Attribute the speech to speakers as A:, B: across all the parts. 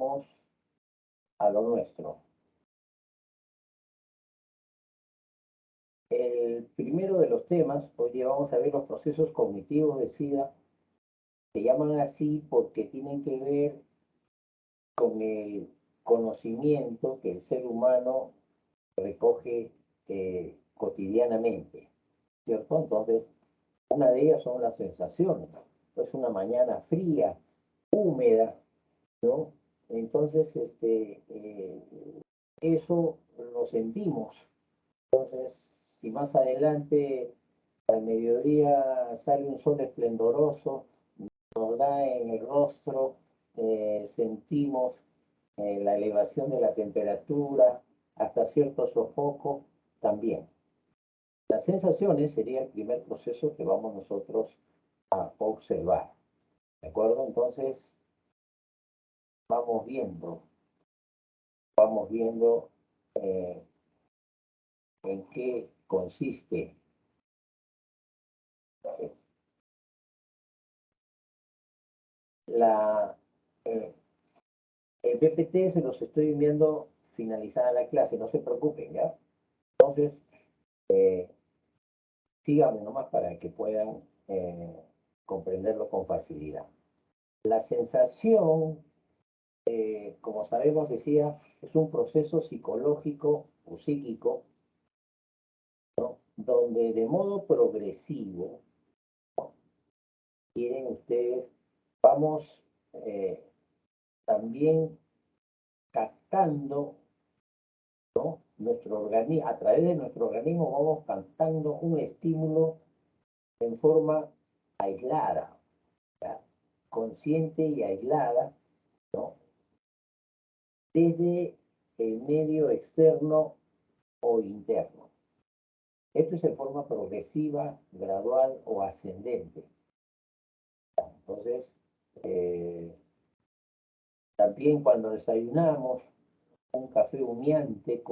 A: vamos a lo nuestro. El primero de los temas, hoy día vamos a ver los procesos cognitivos de SIDA. Se llaman así porque tienen que ver con el conocimiento que el ser humano recoge cotidianamente, ¿cierto? Entonces, una de ellas son las sensaciones. Es una mañana fría, húmeda, ¿no? Entonces, eso lo sentimos. Entonces, si más adelante al mediodía sale un sol esplendoroso, nos da en el rostro, sentimos la elevación de la temperatura, hasta cierto sofoco también. Las sensaciones sería el primer proceso que vamos nosotros a observar. ¿De acuerdo? Entonces, vamos viendo en qué consiste. El PPT se los estoy enviando finalizada la clase, no se preocupen, ¿ya? Entonces, síganme nomás para que puedan comprenderlo con facilidad. La sensación, como sabemos, decía, es un proceso psicológico o psíquico, ¿no? Donde de modo progresivo, ¿no? Quieren ustedes, vamos también captando, ¿no? Nuestro organismo, a través de nuestro organismo vamos captando un estímulo en forma aislada, ¿ya? Consciente y aislada, ¿no? Desde el medio externo o interno. Esto es en forma progresiva, gradual o ascendente. Entonces, también cuando desayunamos, un café humeante,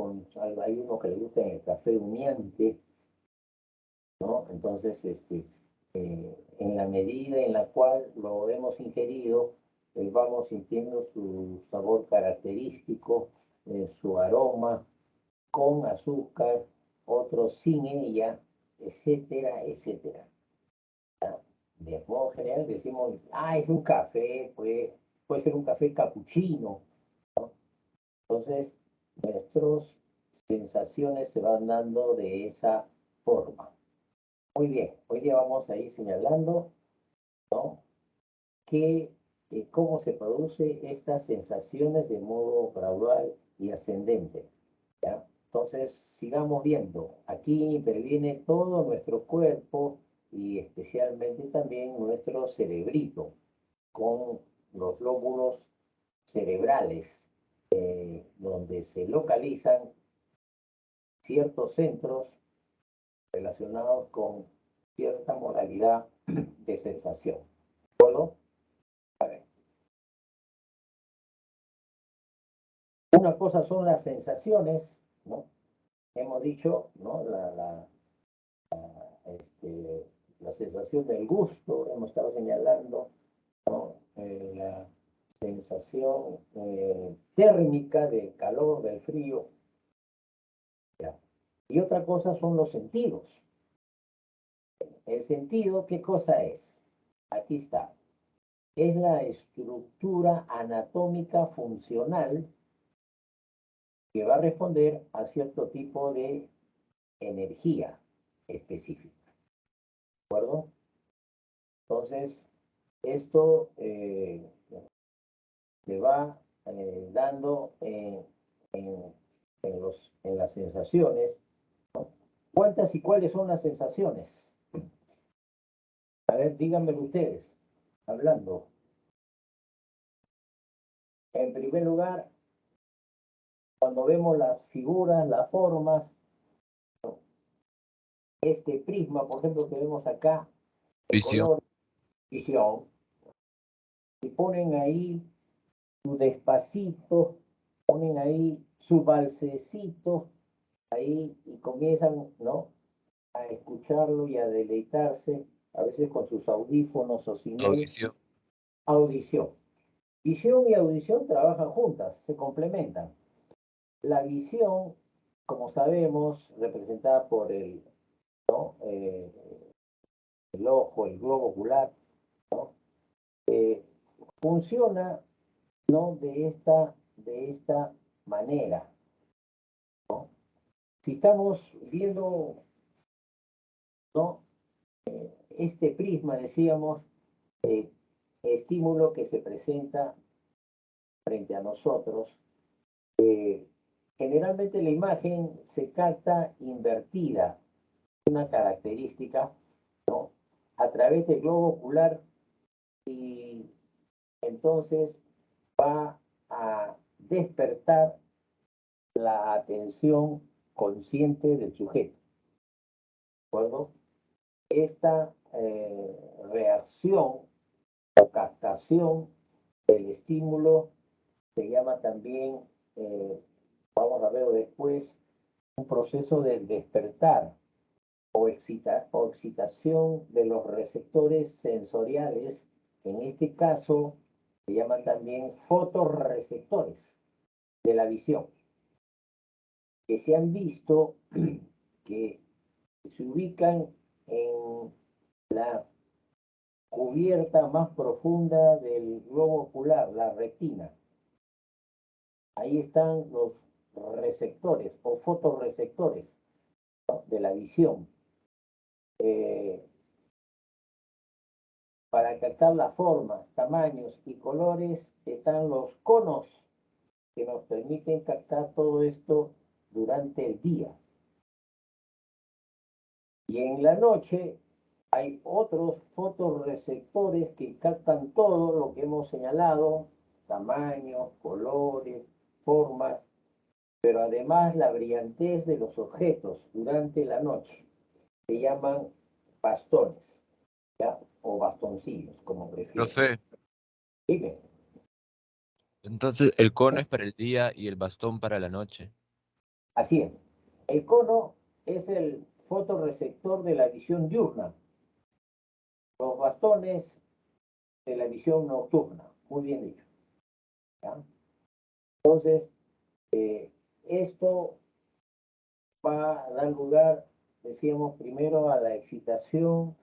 A: hay uno que le gusta el café humeante, ¿no? Entonces, en la medida en la cual lo hemos ingerido, vamos sintiendo su sabor característico, su aroma, con azúcar, otros sin ella, etcétera, etcétera. De modo general decimos, es un café, puede ser un café capuchino, ¿no? Entonces, nuestras sensaciones se van dando de esa forma. Muy bien, hoy día vamos a ir señalando, ¿no? Cómo se producen estas sensaciones de modo gradual y ascendente, ¿ya? Entonces, sigamos viendo. Aquí interviene todo nuestro cuerpo y especialmente también nuestro cerebrito, con los lóbulos cerebrales, donde se localizan ciertos centros relacionados con cierta modalidad de sensación. ¿De acuerdo? A ver. Una cosa son las sensaciones, ¿no? Hemos dicho, ¿no? La sensación del gusto, hemos estado señalando, ¿no? La sensación térmica del calor, del frío. ¿Ya? Y otra cosa son los sentidos. El sentido, ¿qué cosa es? Aquí está. Es la estructura anatómica funcional que va a responder a cierto tipo de energía específica. ¿De acuerdo? Entonces, esto se va dando en las sensaciones, ¿no? ¿Cuántas y cuáles son las sensaciones? A ver, díganmelo ustedes, hablando. En primer lugar, cuando vemos las figuras, las formas, ¿no? Este prisma, por ejemplo, que vemos acá, el color, visión, y ponen ahí su despacito, ponen ahí su balsecito, ahí y comienzan, ¿no? A escucharlo y a deleitarse, a veces con sus audífonos o sin él.
B: Audición.
A: Audición. Visión y audición trabajan juntas, se complementan. La visión, como sabemos, representada por ¿no? El ojo, el globo ocular, ¿no? Funciona, ¿no? De esta manera, ¿no? Si estamos viendo, ¿no? Este prisma, decíamos, eh, estímulo que se presenta frente a nosotros, generalmente la imagen se capta invertida, una característica, ¿no? A través del globo ocular y entonces va a despertar la atención consciente del sujeto. ¿De acuerdo? Esta reacción o captación del estímulo se llama también, vamos a verlo después, un proceso de despertar o excitación de los receptores sensoriales. En este caso se llaman también fotorreceptores de la visión, que se han visto que se ubican en la cubierta más profunda del globo ocular, la retina. Ahí están los receptores o fotorreceptores, ¿no? De la visión. Para captar las formas, tamaños y colores están los conos que nos permiten captar todo esto durante el día. Y en la noche hay otros fotorreceptores que captan todo lo que hemos señalado, tamaños, colores, formas, pero además la brillantez de los objetos durante la noche. Se llaman bastones, ¿ya? O bastoncillos, como prefieran.
B: Profe,
A: Dime.
B: entonces el cono es para el día y el bastón para la noche.
A: Así es. El cono es el fotorreceptor de la visión diurna. Los bastones de la visión nocturna. Muy bien dicho. ¿Ya? Entonces, esto va a dar lugar, decíamos, primero a la excitación,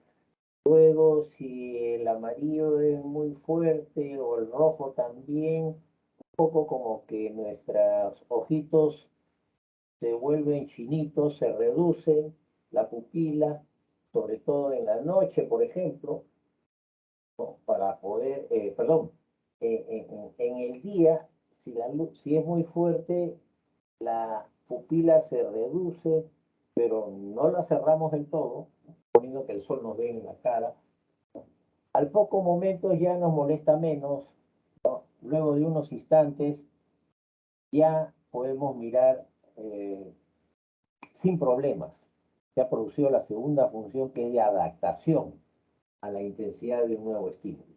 A: luego si el amarillo es muy fuerte o el rojo también, un poco como que nuestros ojitos se vuelven chinitos, se reduce la pupila, sobre todo en la noche, por ejemplo, ¿no? Para poder, perdón, en el día, si la luz, si es muy fuerte, la pupila se reduce, pero no la cerramos del todo, poniendo que el sol nos dé en la cara. Al poco momento ya nos molesta menos, ¿no? Luego de unos instantes ya podemos mirar sin problemas. Se ha producido la segunda función, que es de adaptación a la intensidad de un nuevo estímulo.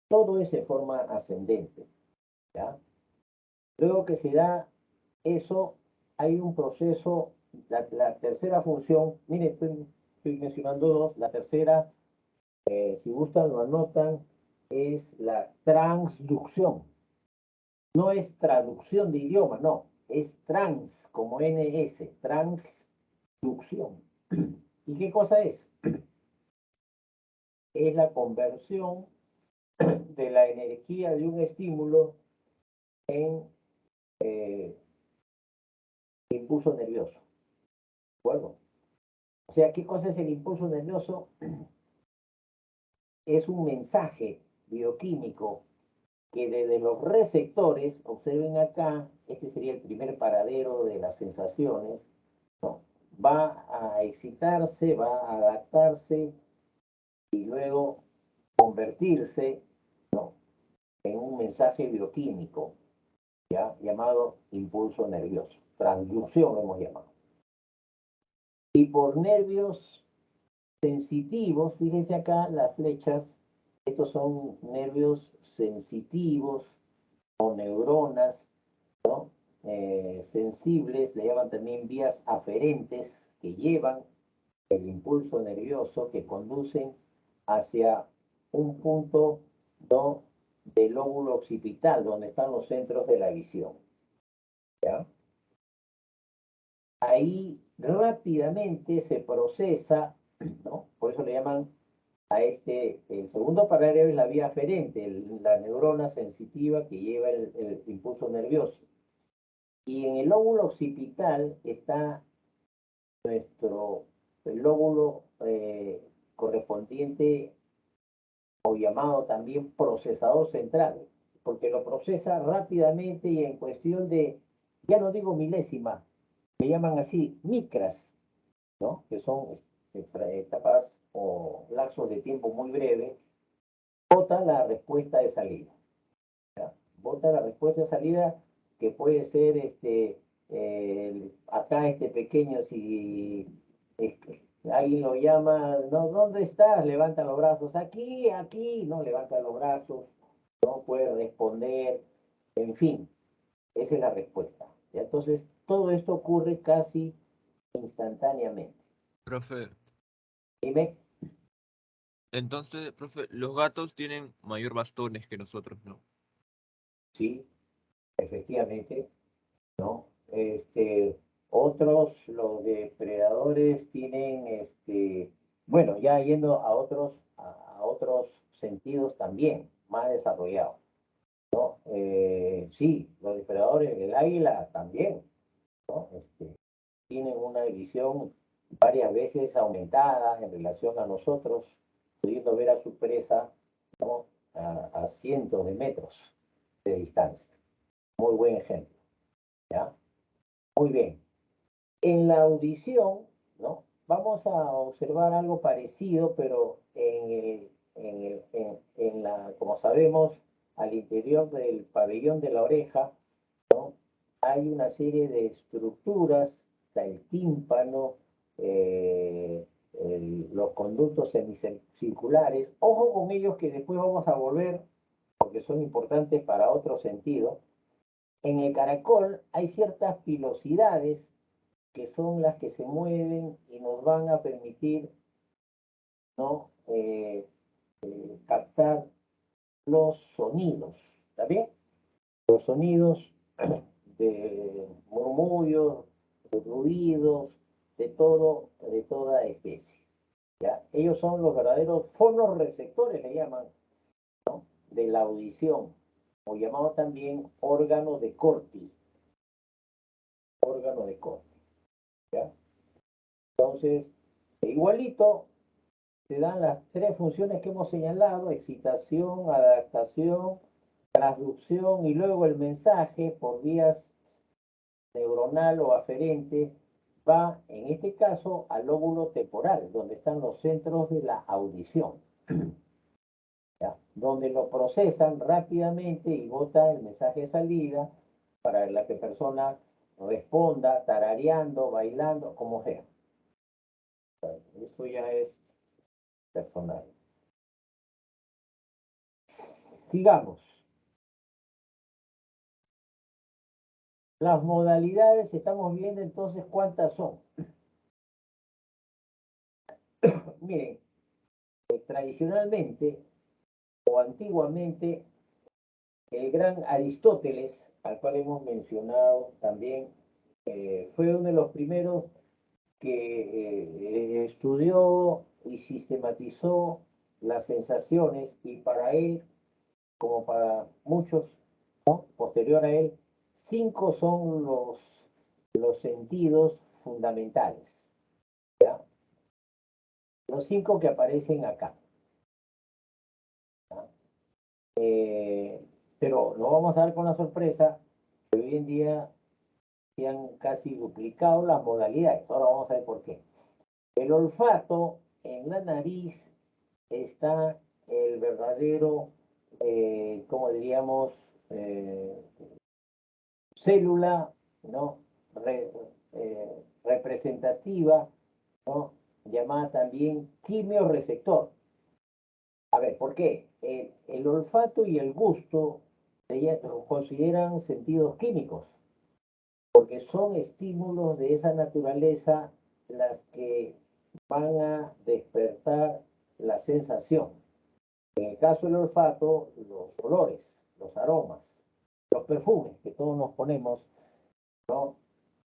A: Todo es de forma ascendente, ¿ya? Luego que se da eso, hay un proceso, la tercera función, miren, estoy mencionando dos, la tercera, si gustan lo anotan, es la transducción. No es traducción de idioma, no, es trans, como NS, transducción. ¿Y qué cosa es? Es la conversión de la energía de un estímulo en impulso nervioso. Bueno, o sea, ¿qué cosa es el impulso nervioso? Es un mensaje bioquímico que desde los receptores, observen acá, este sería el primer paradero de las sensaciones, ¿no? Va a excitarse, va a adaptarse y luego convertirse, ¿no? En un mensaje bioquímico, ¿ya? Llamado impulso nervioso. Transducción lo hemos llamado. Y por nervios sensitivos, fíjense acá las flechas, estos son nervios sensitivos o neuronas, ¿no? Sensibles, le llaman también vías aferentes que llevan el impulso nervioso, que conducen hacia un punto, ¿no? del lóbulo occipital, donde están los centros de la visión. ¿Ya? Ahí rápidamente se procesa, ¿no? Por eso le llaman a el segundo paralelo es la vía aferente, la neurona sensitiva que lleva el impulso nervioso. Y en el lóbulo occipital está nuestro lóbulo correspondiente o llamado también procesador central, porque lo procesa rápidamente y en cuestión de, ya no digo milésima, le llaman así micras, ¿no? Que son etapas o lapsos de tiempo muy breves, bota la respuesta de salida. ¿Ya? Bota la respuesta de salida que puede ser acá pequeño, si alguien lo llama, no, ¿dónde estás? Levanta los brazos, aquí, aquí, no levanta los brazos, no puede responder, en fin, esa es la respuesta. ¿Ya? Entonces, todo esto ocurre casi instantáneamente.
B: Profe,
A: Dime.
B: entonces, profe, los gatos tienen mayor bastones que nosotros, ¿no?
A: Sí, efectivamente, ¿no? Otros, los depredadores tienen, bueno, ya yendo a otros sentidos también, más desarrollados, ¿no? Sí, los depredadores, el águila también, ¿no? Tienen una visión varias veces aumentada en relación a nosotros, pudiendo ver a su presa, ¿no? A cientos de metros de distancia. Muy buen ejemplo, ¿ya? Muy bien. En la audición, ¿no? Vamos a observar algo parecido, pero como sabemos, al interior del pabellón de la oreja, ¿no? Hay una serie de estructuras, está el tímpano, los conductos semicirculares. Ojo con ellos que después vamos a volver, porque son importantes para otro sentido. En el caracol hay ciertas pilosidades que son las que se mueven y nos van a permitir, ¿no? Captar los sonidos, ¿está bien? Los sonidos de murmullos, de ruidos, de toda especie. ¿Ya? Ellos son los verdaderos fonorreceptores, le llaman, de la audición, o llamado también órgano de Corti, órgano de Corti. ¿Ya? Entonces, igualito, se dan las tres funciones que hemos señalado: excitación, adaptación, transducción, y luego el mensaje por vías neuronal o aferente va, en este caso, al lóbulo temporal, donde están los centros de la audición, ¿ya? Donde lo procesan rápidamente y bota el mensaje de salida para la que persona responda, tarareando, bailando, como sea. Eso ya es personal. Sigamos. Las modalidades, estamos viendo entonces cuántas son. Miren, tradicionalmente o antiguamente, el gran Aristóteles, al cual hemos mencionado también, fue uno de los primeros que estudió y sistematizó las sensaciones, y para él, como para muchos, ¿no? Posterior a él, 5 son los sentidos fundamentales, ¿ya? Los 5 que aparecen acá, ¿ya? Pero no vamos a dar con la sorpresa que hoy en día se han casi duplicado las modalidades. Ahora vamos a ver por qué. El olfato, en la nariz está el verdadero, como diríamos, célula, ¿no? Representativa, ¿no? Llamada también quimioreceptor. A ver, ¿por qué? El olfato y el gusto ellas los consideran sentidos químicos, porque son estímulos de esa naturaleza las que van a despertar la sensación. En el caso del olfato, los olores, los aromas, los perfumes que todos nos ponemos, ¿no?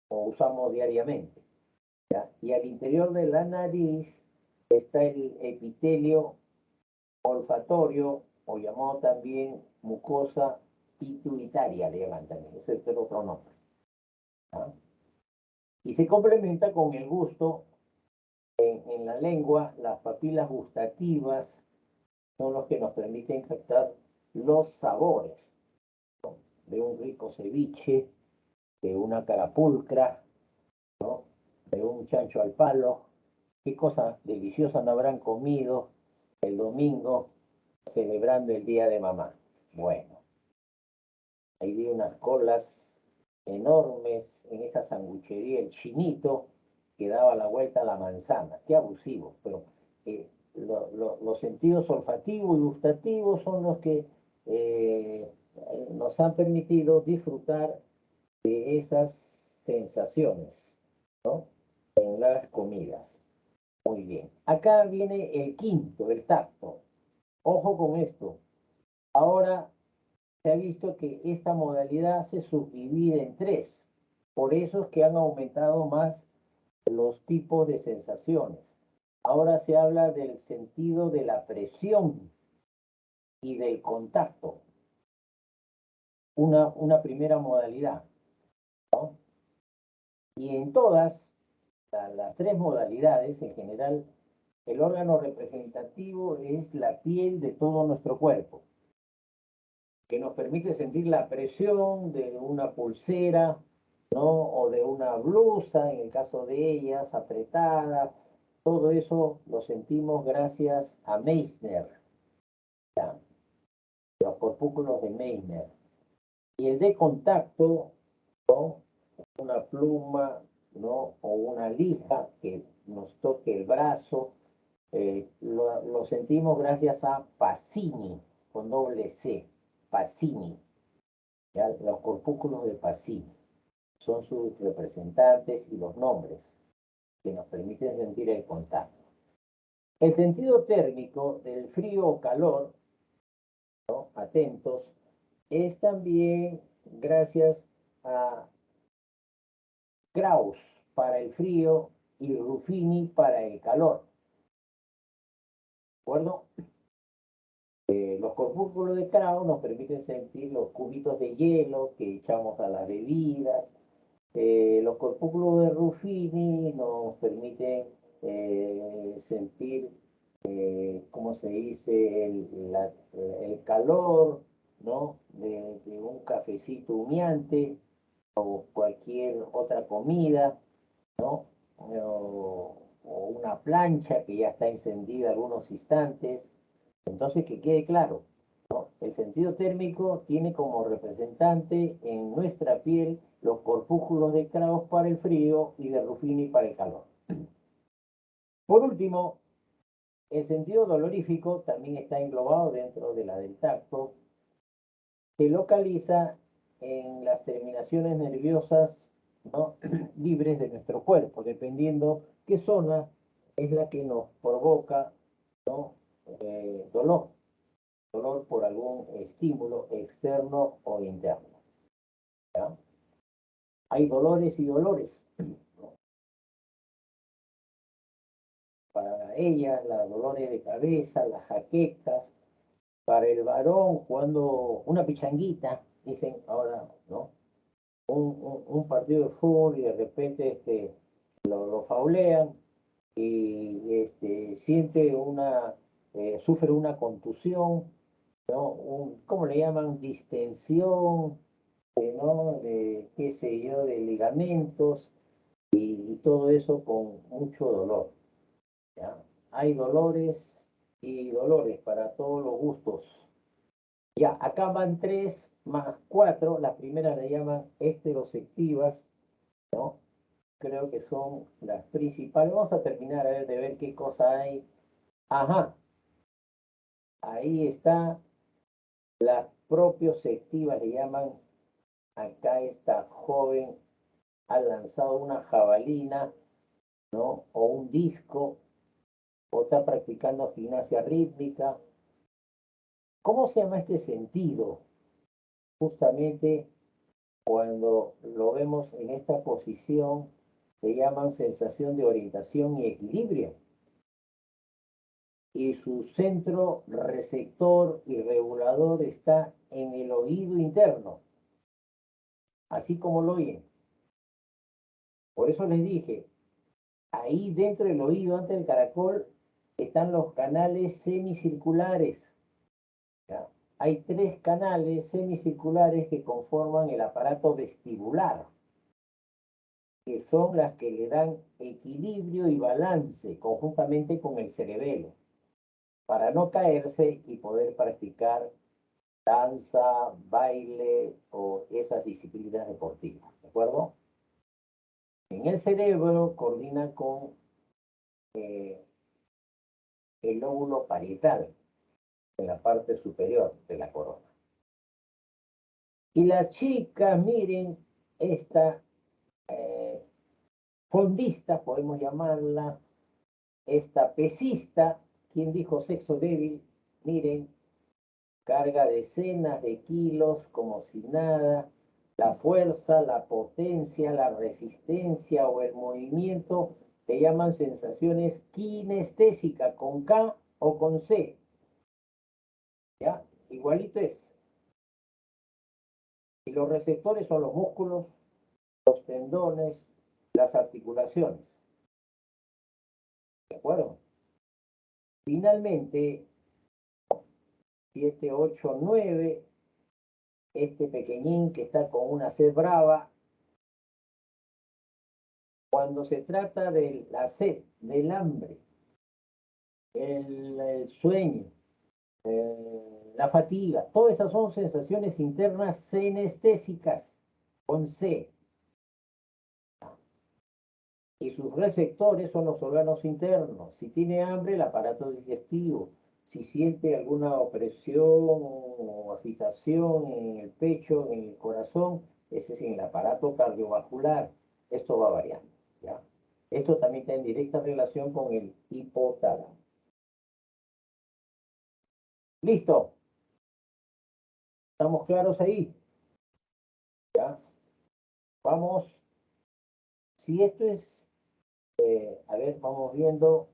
A: O usamos diariamente. ¿Ya? Y al interior de la nariz está el epitelio olfatorio, o llamado también mucosa pituitaria, le llaman también, ese es el otro nombre. ¿Ya? Y se complementa con el gusto en la lengua. Las papilas gustativas son los que nos permiten captar los sabores, ¿no? De un rico ceviche, de una carapulcra, ¿no? De un chancho al palo. Qué cosa deliciosa no habrán comido el domingo celebrando el Día de Mamá. Bueno, ahí vi unas colas enormes en esa sanguchería, el Chinito, que daba la vuelta a la manzana. Qué abusivo, pero los sentidos olfativos y gustativos son los que nos han permitido disfrutar de esas sensaciones, ¿no? En las comidas. Muy bien. Acá viene el quinto, el tacto. Ojo con esto. Ahora se ha visto que esta modalidad se subdivide en tres. Por eso es que han aumentado más los tipos de sensaciones. Ahora se habla del sentido de la presión y del contacto. Una primera modalidad, ¿no? Y en todas las tres modalidades, en general, el órgano representativo es la piel de todo nuestro cuerpo, que nos permite sentir la presión de una pulsera, ¿no? O de una blusa, en el caso de ellas, apretada. Todo eso lo sentimos gracias a Meissner, ¿ya? Los corpúsculos de Meissner. Y el de contacto, ¿no? Una pluma, ¿no? O una lija que nos toque el brazo, lo sentimos gracias a Pacini, con doble C, Pacini, ¿ya? Los corpúsculos de Pacini son sus representantes y los nombres que nos permiten sentir el contacto. El sentido térmico del frío o calor, ¿no? Atentos, es también gracias a Krauss para el frío y Ruffini para el calor. ¿De acuerdo? Los corpúsculos de Krauss nos permiten sentir los cubitos de hielo que echamos a las bebidas. Los corpúsculos de Ruffini nos permiten sentir, ¿cómo se dice?, el calor, ¿no? De un cafecito humeante o cualquier otra comida, ¿no? O una plancha que ya está encendida algunos instantes. Entonces, que quede claro, ¿no? El sentido térmico tiene como representante en nuestra piel los corpúsculos de Krauss para el frío y de Ruffini para el calor. Por último, el sentido dolorífico también está englobado dentro de la del tacto. Se localiza en las terminaciones nerviosas, ¿no? libres de nuestro cuerpo, dependiendo qué zona es la que nos provoca, ¿no? Dolor. Dolor por algún estímulo externo o interno, ¿ya? Hay dolores y dolores, ¿no? Para ellas, los dolores de cabeza, las jaquecas. Para el varón, cuando una pichanguita, dicen ahora, ¿no? Un partido de fútbol y de repente lo faulean y siente sufre una contusión, ¿no? ¿Cómo le llaman? Distensión, ¿no? De, qué sé yo, de ligamentos y todo eso con mucho dolor, ¿ya? Hay dolores y dolores para todos los gustos. Ya, acá van tres más cuatro. Las primeras le llaman esteroceptivas, ¿no? Creo que son las principales. Vamos a terminar a ver de ver qué cosa hay. Ajá, ahí está. Las propioceptivas le llaman. Acá esta joven ha lanzado una jabalina, ¿no? O un disco, o está practicando gimnasia rítmica, ¿Cómo se llama este sentido? Justamente cuando lo vemos en esta posición, se llaman sensación de orientación y equilibrio. Y su centro receptor y regulador está en el oído interno, así como lo oyen. Por eso les dije, ahí dentro del oído, antes del caracol, están los canales semicirculares. ¿Ya? Hay 3 canales semicirculares que conforman el aparato vestibular, que son las que le dan equilibrio y balance conjuntamente con el cerebelo, para no caerse y poder practicar danza, baile o esas disciplinas deportivas, ¿de acuerdo? En el cerebro coordina con el lóbulo parietal, en la parte superior de la corona. Y la chica, miren, esta fondista, podemos llamarla, esta pesista, quien dijo sexo débil, miren, carga decenas de kilos como si nada, la fuerza, la potencia, la resistencia o el movimiento le llaman sensaciones kinestésicas con K o con C. ¿Ya? Igualito es. Y los receptores son los músculos, los tendones, las articulaciones. ¿De acuerdo? Finalmente, 7, 8, 9, este pequeñín que está con una sed brava, cuando se trata de la sed, del hambre, el sueño, la fatiga, todas esas son sensaciones internas senestésicas, con C. Y sus receptores son los órganos internos. Si tiene hambre, el aparato digestivo. Si siente alguna opresión o agitación en el pecho, en el corazón, ese es en el aparato cardiovascular. Esto va variando, ¿ya? Esto también está en directa relación con el hipotálamo. ¿Listo? ¿Estamos claros ahí? ¿Ya? Vamos. Si esto es, a ver, vamos viendo.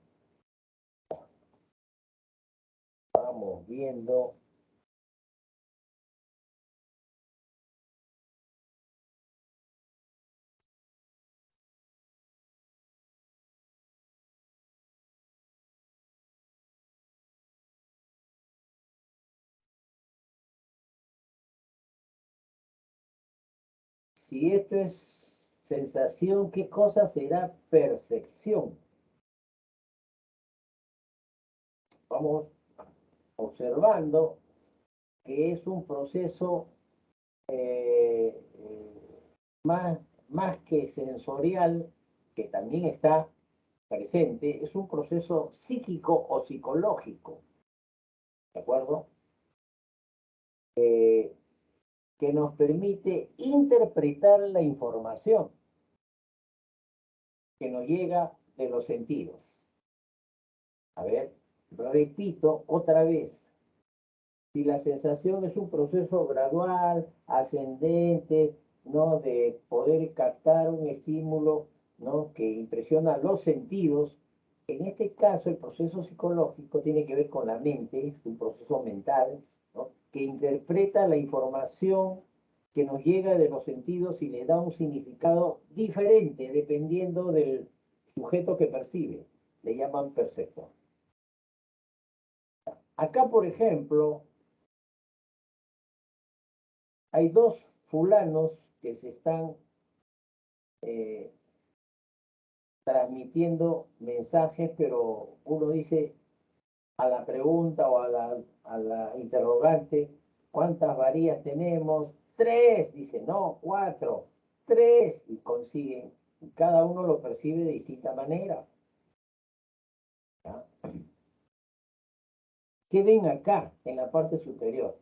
A: Vamos viendo. Si esto es sensación, ¿qué cosa será percepción? Vamos observando que es un proceso más que sensorial, que también está presente, es un proceso psíquico o psicológico, ¿de acuerdo? Que nos permite interpretar la información que nos llega de los sentidos. A ver, repito otra vez. Si la sensación es un proceso gradual, ascendente, ¿no? De poder captar un estímulo, ¿no? Que impresiona los sentidos, en este caso el proceso psicológico tiene que ver con la mente, es un proceso mental, ¿no? Que interpreta la información que nos llega de los sentidos y le da un significado diferente dependiendo del sujeto que percibe. Le llaman perceptor. Acá, por ejemplo, hay 2 fulanos que se están transmitiendo mensajes, pero uno dice a la pregunta o a la interrogante, ¿cuántas varillas tenemos? 3, dice, no, 4, 3, y consiguen. Cada uno lo percibe de distinta manera. ¿Ya? ¿Qué ven acá en la parte superior?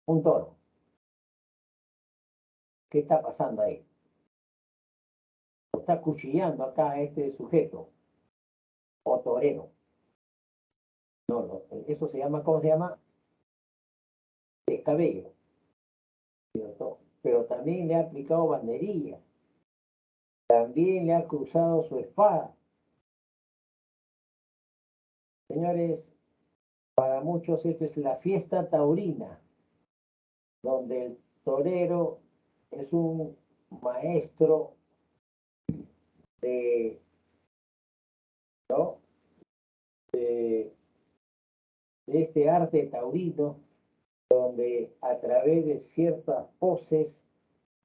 A: Un toro. ¿Qué está pasando ahí? está cuchillando acá a este sujeto, o torero. No, eso se llama, ¿cómo se llama? Descabello, ¿cierto? Pero también le ha aplicado banderilla, también le ha cruzado su espada. Señores, para muchos esto es la fiesta taurina, donde el torero es un maestro de, ¿no? de este arte taurino, donde a través de ciertas poses,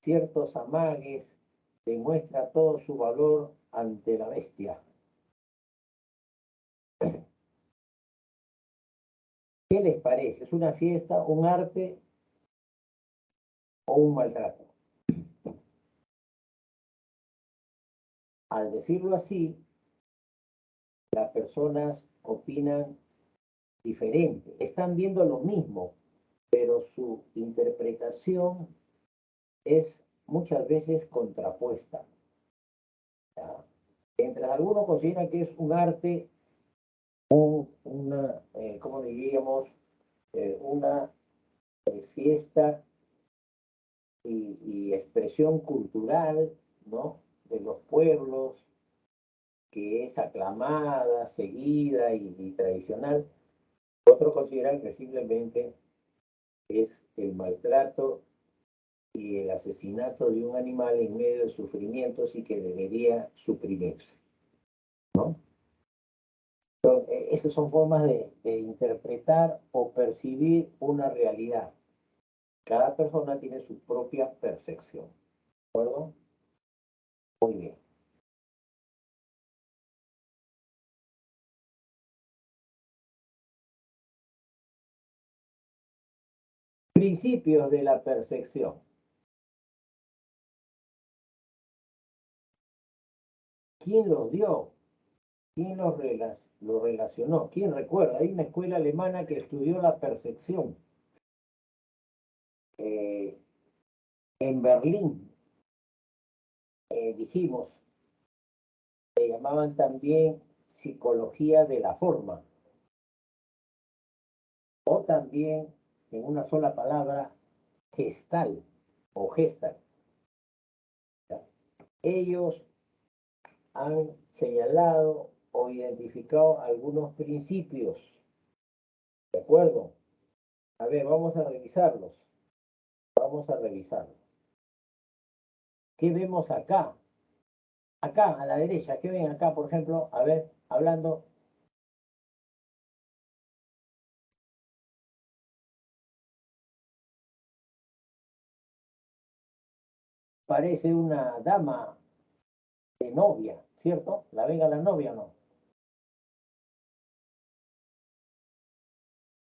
A: ciertos amagues, demuestra todo su valor ante la bestia. ¿Qué les parece? ¿Es una fiesta, un arte o un maltrato? Al decirlo así, las personas opinan diferente. Están viendo lo mismo, pero su interpretación es muchas veces contrapuesta. ¿Ya? Mientras algunos consideran que es un arte, una, ¿cómo diríamos? Una fiesta y expresión cultural, ¿no? De los pueblos, que es aclamada, seguida y tradicional. Otros consideran que simplemente es el maltrato y el asesinato de un animal en medio de sufrimientos y que debería suprimirse, ¿no? Esas son formas de interpretar o percibir una realidad. Cada persona tiene su propia percepción. ¿De acuerdo? Muy bien. Principios de la percepción. ¿Quién los dio? ¿Quién los lo relacionó? ¿Quién recuerda? Hay una escuela alemana que estudió la percepción. En Berlín, dijimos, se llamaban también psicología de la forma, o también, en una sola palabra, gestal o gestal. Ellos han señalado o identificado algunos principios, ¿de acuerdo? A ver, vamos a revisarlos. Vamos a revisarlos. ¿Qué vemos acá? Acá, a la derecha, ¿qué ven acá, por ejemplo? A ver, hablando. Parece una dama de novia, ¿cierto? ¿La ven a la novia o no?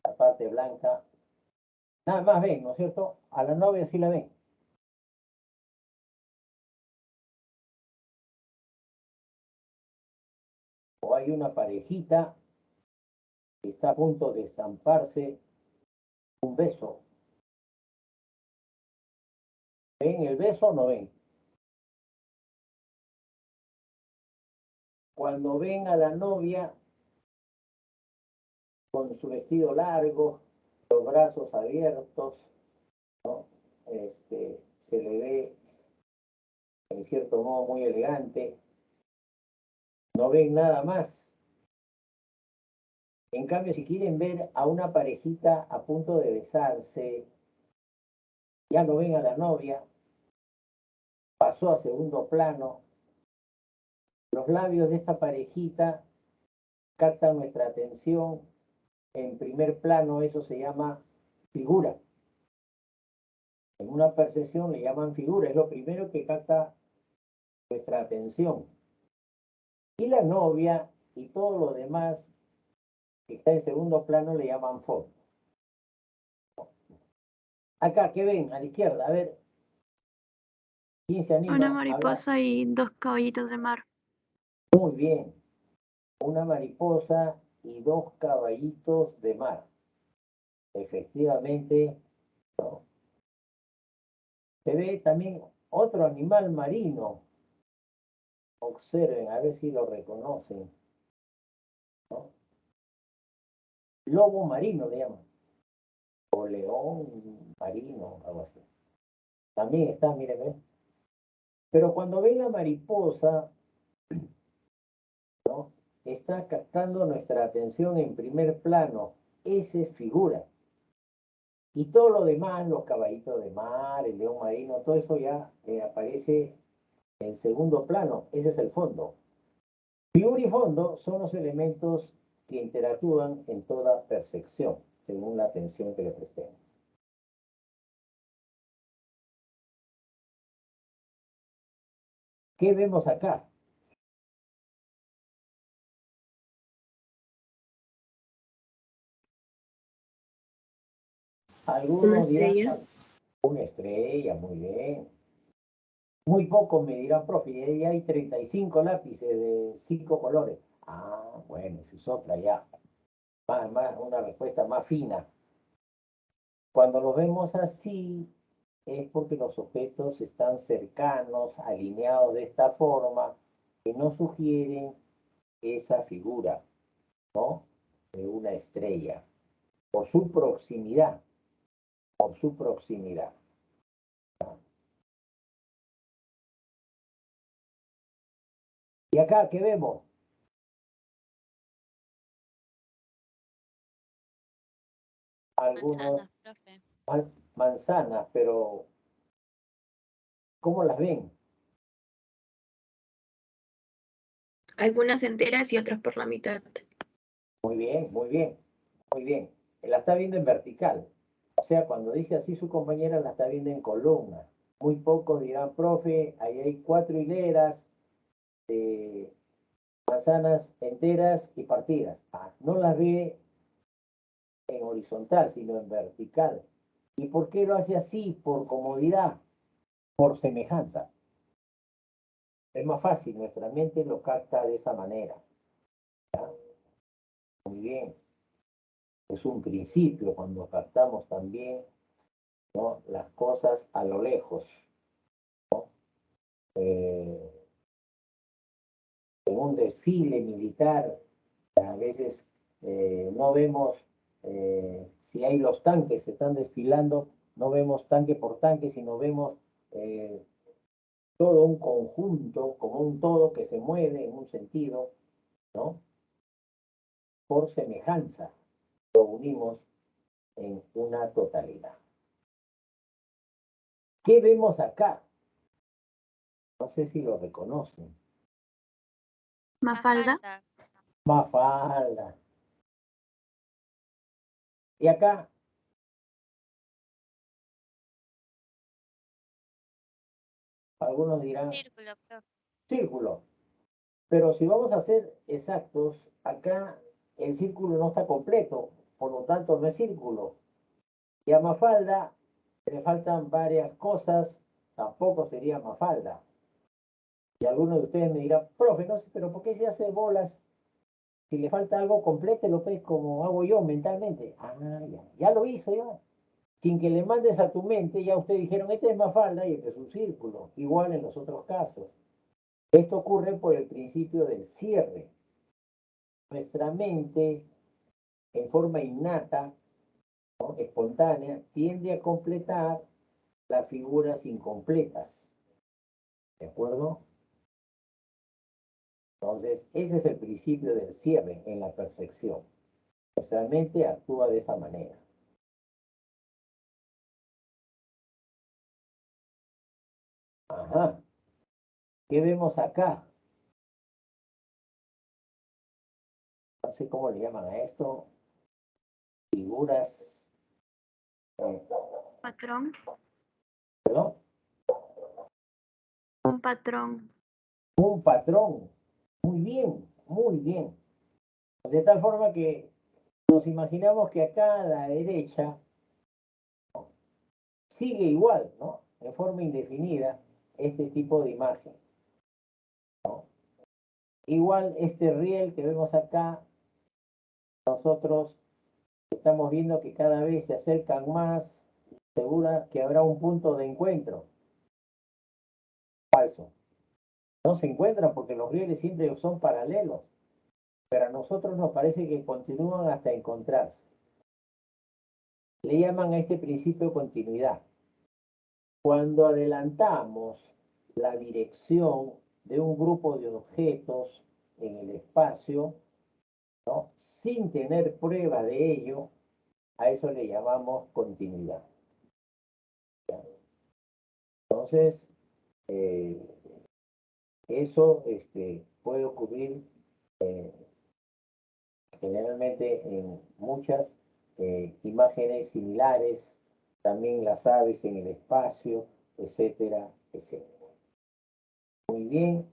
A: La parte blanca. Nada más ven, ¿no es cierto? A la novia sí la ven. O hay una parejita que está a punto de estamparse un beso. ¿Ven el beso o no ven? Cuando ven a la novia con su vestido largo, los brazos abiertos, ¿no? Se le ve en cierto modo muy elegante, no ven nada más. En cambio, si quieren ver a una parejita a punto de besarse, ya no ven a la novia, pasó a segundo plano, los labios de esta parejita captan nuestra atención en primer plano, eso se llama figura. En una percepción le llaman figura, es lo primero que capta nuestra atención. Y la novia y todo lo demás que está en segundo plano le llaman fondo. Acá, ¿qué ven? A la izquierda, a ver. ¿Quién se anima
C: Una
A: a hablar?
C: mariposa y dos caballitos de mar.
A: Muy bien. Una mariposa y dos caballitos de mar. Efectivamente, no. Se ve también otro animal marino, Observen, a ver si lo reconocen, ¿no? Lobo marino le llaman, o león marino, algo así. También está, miren, ¿ven? Pero cuando ven la mariposa, ¿no? Está captando nuestra atención en primer plano. Esa es figura. Y todo lo demás, los caballitos de mar, el león marino, todo eso ya aparece en segundo plano. Ese es el fondo. Figura y fondo son los elementos que interactúan en toda percepción, según la atención que le prestemos. ¿Qué vemos acá?
C: Una
A: Algunos dirán,
C: estrella.
A: una estrella, muy bien. Muy pocos me dirán, profe, y ahí hay 35 lápices de 5 colores. Ah, bueno, esa es otra ya. Una respuesta más fina. Cuando lo vemos así, es porque los objetos están cercanos, alineados de esta forma, que nos sugieren esa figura, ¿no? De una estrella, por su proximidad, por su proximidad. Y acá, ¿qué vemos? Algunos
D: Manzanas, profe.
A: manzanas, pero ¿cómo las ven?
C: Algunas enteras y otras por la mitad.
A: Muy bien, muy bien, muy bien. La está viendo en vertical. O sea, cuando dice así su compañera, la está viendo en columna. Muy pocos dirán, profe, ahí hay 4 hileras de manzanas enteras y partidas. Ah, no las ve en horizontal, sino en vertical. ¿Y por qué lo hace así? Por comodidad, por semejanza. Es más fácil, nuestra mente lo capta de esa manera. Muy bien. Es un principio cuando captamos también, ¿no? Las cosas a lo lejos. En un desfile militar, a veces no vemos, si hay los tanques, se están desfilando, no vemos tanque por tanque, sino vemos eh, todo un conjunto, como un todo que se mueve en un sentido, ¿no? Por semejanza, lo unimos en una totalidad. ¿Qué vemos acá? No sé si lo reconocen.
C: Mafalda.
A: Mafalda. Y acá, algunos dirán,
D: Círculo, profe.
A: círculo. Pero si vamos a ser exactos, acá el círculo no está completo, por lo tanto no es círculo. Y a Mafalda le faltan varias cosas, tampoco sería Mafalda. Y algunos de ustedes me dirán, profe, no sé, pero ¿por qué se hace bolas? Si le falta algo completo, lo ves como hago yo mentalmente. Ah, ya lo hizo ya. Sin que le mandes a tu mente, ya ustedes dijeron, este es Mafalda y este es un círculo. Igual en los otros casos. Esto ocurre por el principio del cierre. Nuestra mente, en forma innata, ¿no? Espontánea, tiende a completar las figuras incompletas. ¿De acuerdo? Entonces, ese es el principio del cierre en la percepción. Nuestra mente actúa de esa manera. Ajá. ¿Qué vemos acá? No sé cómo le llaman a esto. Figuras.
C: Patrón.
A: ¿Perdón?
C: Un patrón.
A: Un patrón. Muy bien, muy bien. De tal forma que nos imaginamos que acá a la derecha sigue igual, ¿no? En forma indefinida, este tipo de imagen, ¿no? Igual este riel que vemos acá, nosotros estamos viendo que cada vez se acercan más, segura que habrá un punto de encuentro. Falso. No se encuentran porque los rieles siempre son paralelos, pero a nosotros nos parece que continúan hasta encontrarse. Le llaman a este principio de continuidad. Cuando adelantamos la dirección de un grupo de objetos en el espacio, ¿no?, sin tener prueba de ello, a eso le llamamos continuidad. Entonces, eso puede ocurrir generalmente en muchas imágenes similares, también las aves en el espacio, etcétera, etcétera. Muy bien.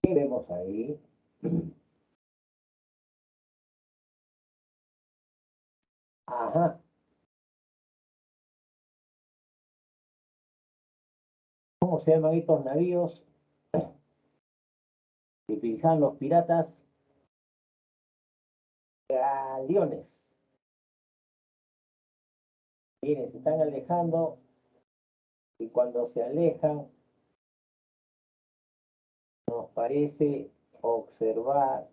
A: ¿Qué vemos ahí? Ajá. ¿Cómo se llaman estos navíos que utilizaban los piratas? Galeones. Miren, se están alejando y cuando se alejan nos parece observar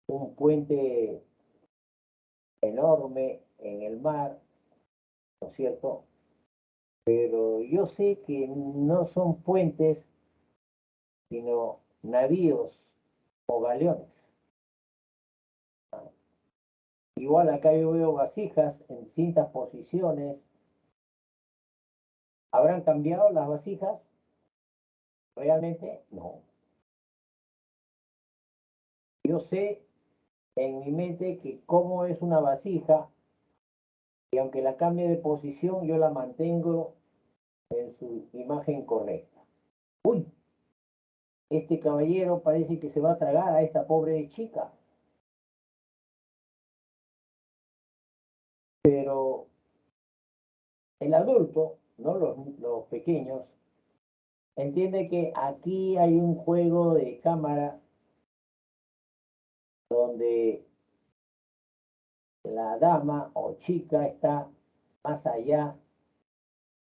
A: un puente enorme en el mar, ¿no es cierto? Pero yo sé que no son puentes, sino navíos o galeones. Igual acá yo veo vasijas en distintas posiciones. ¿Habrán cambiado las vasijas? ¿Realmente? No. Yo sé en mi mente que cómo es una vasija, y aunque la cambie de posición, yo la mantengo en su imagen correcta. Uy, este caballero parece que se va a tragar a esta pobre chica. Pero el adulto, no los pequeños, entiende que aquí hay un juego de cámara donde la dama o chica está más allá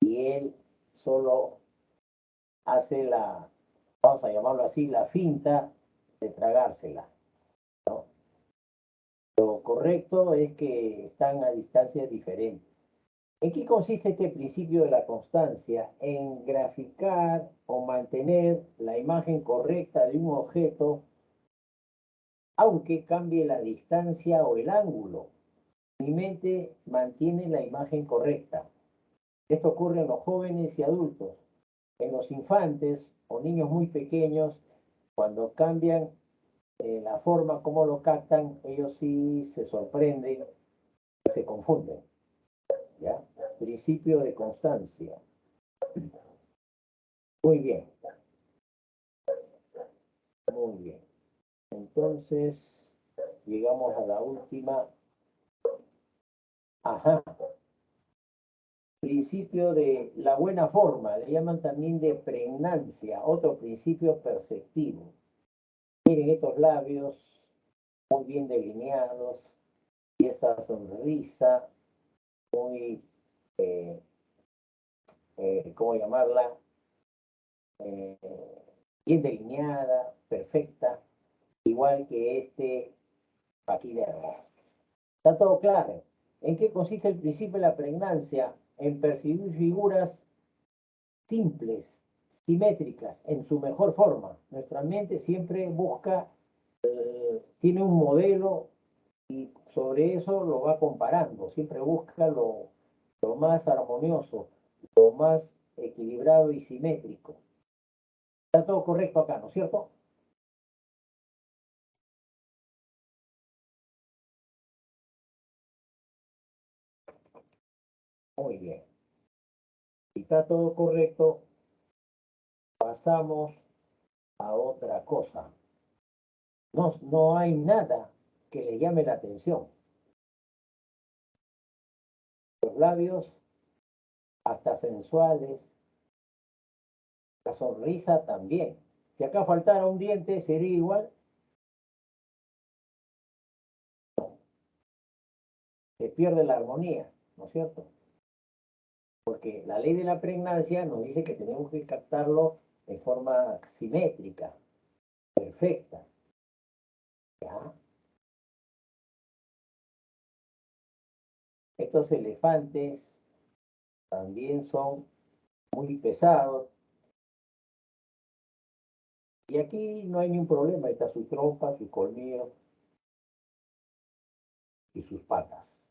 A: y él solo hace la, vamos a llamarlo así, la finta de tragársela, ¿no? Lo correcto es que están a distancias diferentes. ¿En qué consiste este principio de la constancia? En graficar o mantener la imagen correcta de un objeto, aunque cambie la distancia o el ángulo. Mi mente mantiene la imagen correcta. Esto ocurre en los jóvenes y adultos. En los infantes o niños muy pequeños, cuando cambian la forma como lo captan, ellos sí se sorprenden, se confunden. ¿Ya? Principio de constancia. Muy bien. Muy bien. Entonces, llegamos a la última. Ajá. Principio de la buena forma, le llaman también de pregnancia, otro principio perceptivo. Miren estos labios muy bien delineados y esa sonrisa muy, ¿cómo llamarla? Eh, Bien delineada, perfecta, igual que este paquidermo. ¿Está todo claro? ¿En qué consiste el principio de la pregnancia? En percibir figuras simples, simétricas, en su mejor forma. Nuestra mente siempre busca, tiene un modelo y sobre eso lo va comparando. Siempre busca lo más armonioso, lo más equilibrado y simétrico. Está todo correcto acá, ¿no es cierto? Muy bien. Si está todo correcto, pasamos a otra cosa. No hay nada que le llame la atención. Los labios, hasta sensuales, La sonrisa también. Si acá faltara un diente, sería igual. Se pierde la armonía, ¿no es cierto? Porque la ley de la pregnancia nos dice que tenemos que captarlo de forma simétrica, perfecta. ¿Ya? Estos elefantes también son muy pesados. Y aquí no hay ningún problema, ahí está su trompa, su colmillo y sus patas.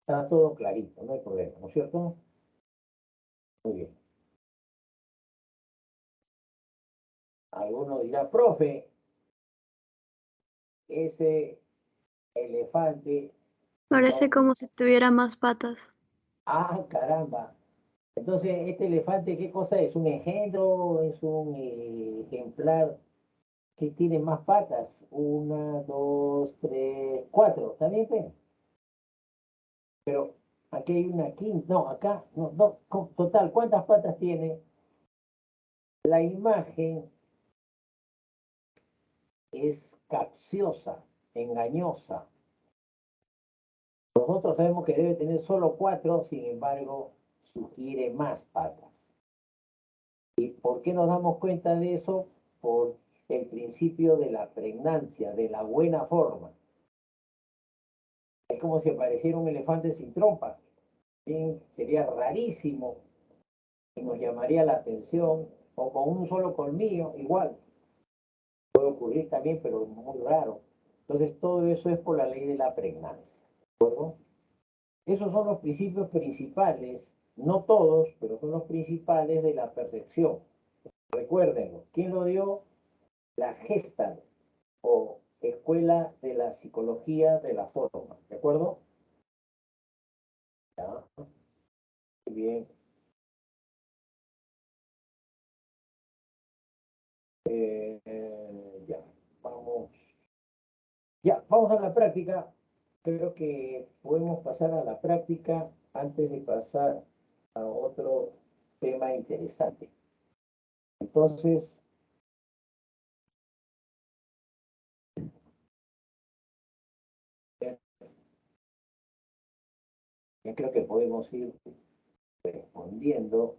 A: Está todo clarito, no hay problema, ¿no es cierto? Muy bien. Alguno dirá, profe, ese elefante
D: Parece
A: no...
D: como si tuviera más patas.
A: Ah, caramba. Entonces, ¿este elefante qué cosa es? ¿Un engendro? ¿Es un ejemplar que tiene más patas? Una, dos, tres, cuatro. ¿También, pe? Pero aquí hay una quinta. No, acá, no, no. Total, ¿cuántas patas tiene? La imagen es capciosa, engañosa. Nosotros sabemos que debe tener solo cuatro, sin embargo, sugiere más patas. ¿Y por qué nos damos cuenta de eso? Por el principio de la pregnancia, de la buena forma. Es como si apareciera un elefante sin trompa. Bien, sería rarísimo y nos llamaría la atención, o con un solo colmillo, igual. Puede ocurrir también, pero es muy raro. Entonces, todo eso es por la ley de la pregnancia. ¿De acuerdo? Esos son los principios principales, no todos, pero son los principales de la percepción. Recuérdenlo. ¿Quién lo dio? La Gestalt o Escuela de la Psicología de la Forma. ¿De acuerdo? Ya. Muy bien. Ya. Vamos. Ya, vamos a la práctica. Creo que podemos pasar a la práctica antes de pasar a otro tema interesante. Entonces, ya creo que podemos ir respondiendo.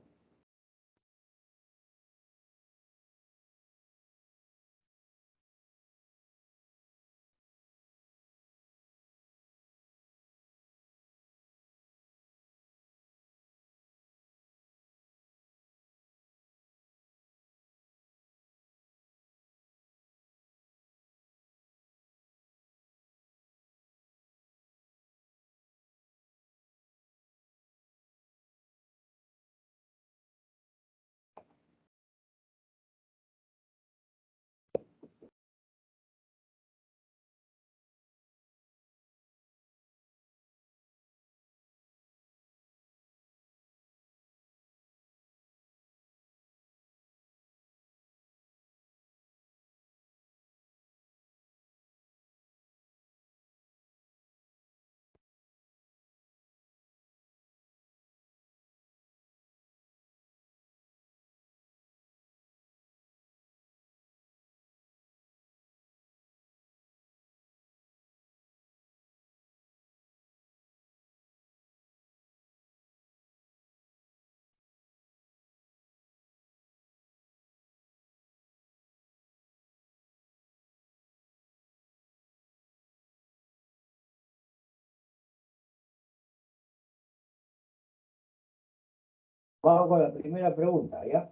A: Vamos con la primera pregunta, ¿ya?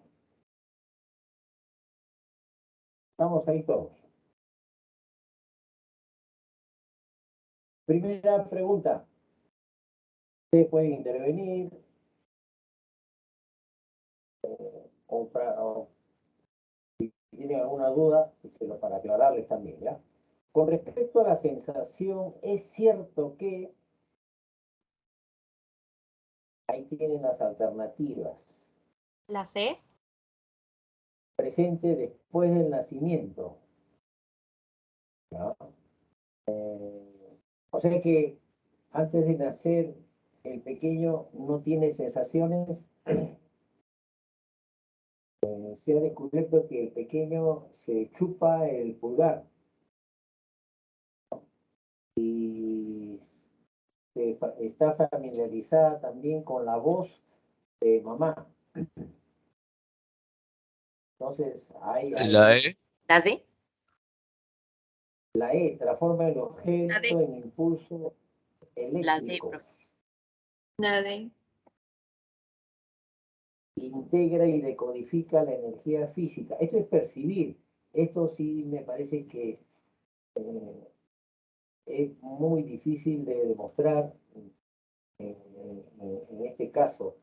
A: Estamos ahí todos. Primera pregunta. Ustedes pueden intervenir o si tienen alguna duda, para aclararles también, ¿ya? Con respecto a la sensación, es cierto que ahí tienen las alternativas.
E: ¿La C?
A: Presente después del nacimiento, ¿ya? O sea que antes de nacer, el pequeño no tiene sensaciones. se ha descubierto que el pequeño se chupa el pulgar y está familiarizada también con la voz de mamá. Entonces,
B: La E,
C: ¿La D?
A: la E transforma el objeto
C: La D.
A: en impulso
C: La D,
A: eléctrico.
C: profe. La D.
A: Integra y decodifica la energía física. Esto es percibir. Esto sí me parece que es muy difícil de demostrar en este caso.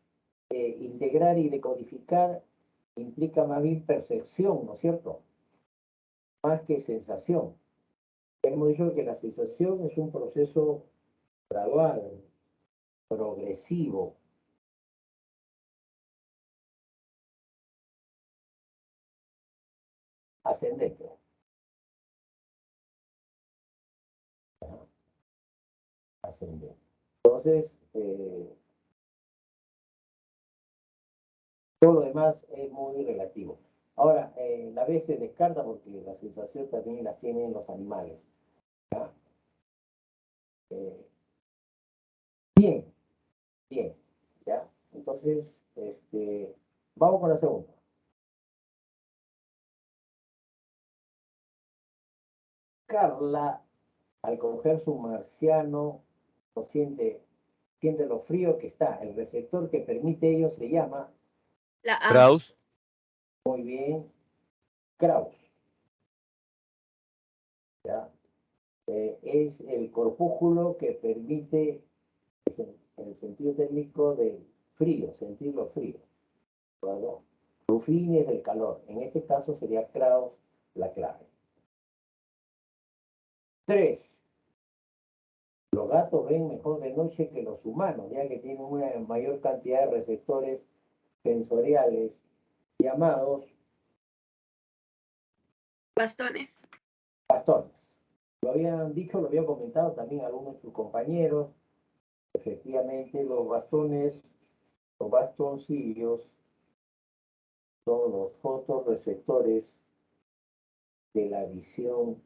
A: Integrar y decodificar implica más bien percepción, ¿no es cierto? Más que sensación. Hemos dicho que la sensación es un proceso gradual, progresivo. Ascendente. Ascendente. Entonces, todo lo demás es muy relativo. Ahora, la B se descarta porque la sensación también las tienen los animales. ¿Ya? Bien, bien, ¿ya? Entonces, vamos con la segunda. Carla, al coger su marciano, siente lo frío que está. El receptor que permite ello se llama,
C: La A.
B: Kraus,
A: muy bien, Kraus. ¿Ya? Es el corpúsculo que permite el sentido técnico del frío, sentirlo frío. ¿Verdad? Ruffini es del calor. En este caso sería Kraus la clave. 3. Los gatos ven mejor de noche que los humanos, ya que tienen una mayor cantidad de receptores sensoriales llamados
C: Bastones.
A: bastones. Lo habían dicho, lo habían comentado también algunos de sus compañeros. Efectivamente, los bastones, los bastoncillos, son los fotorreceptores de la visión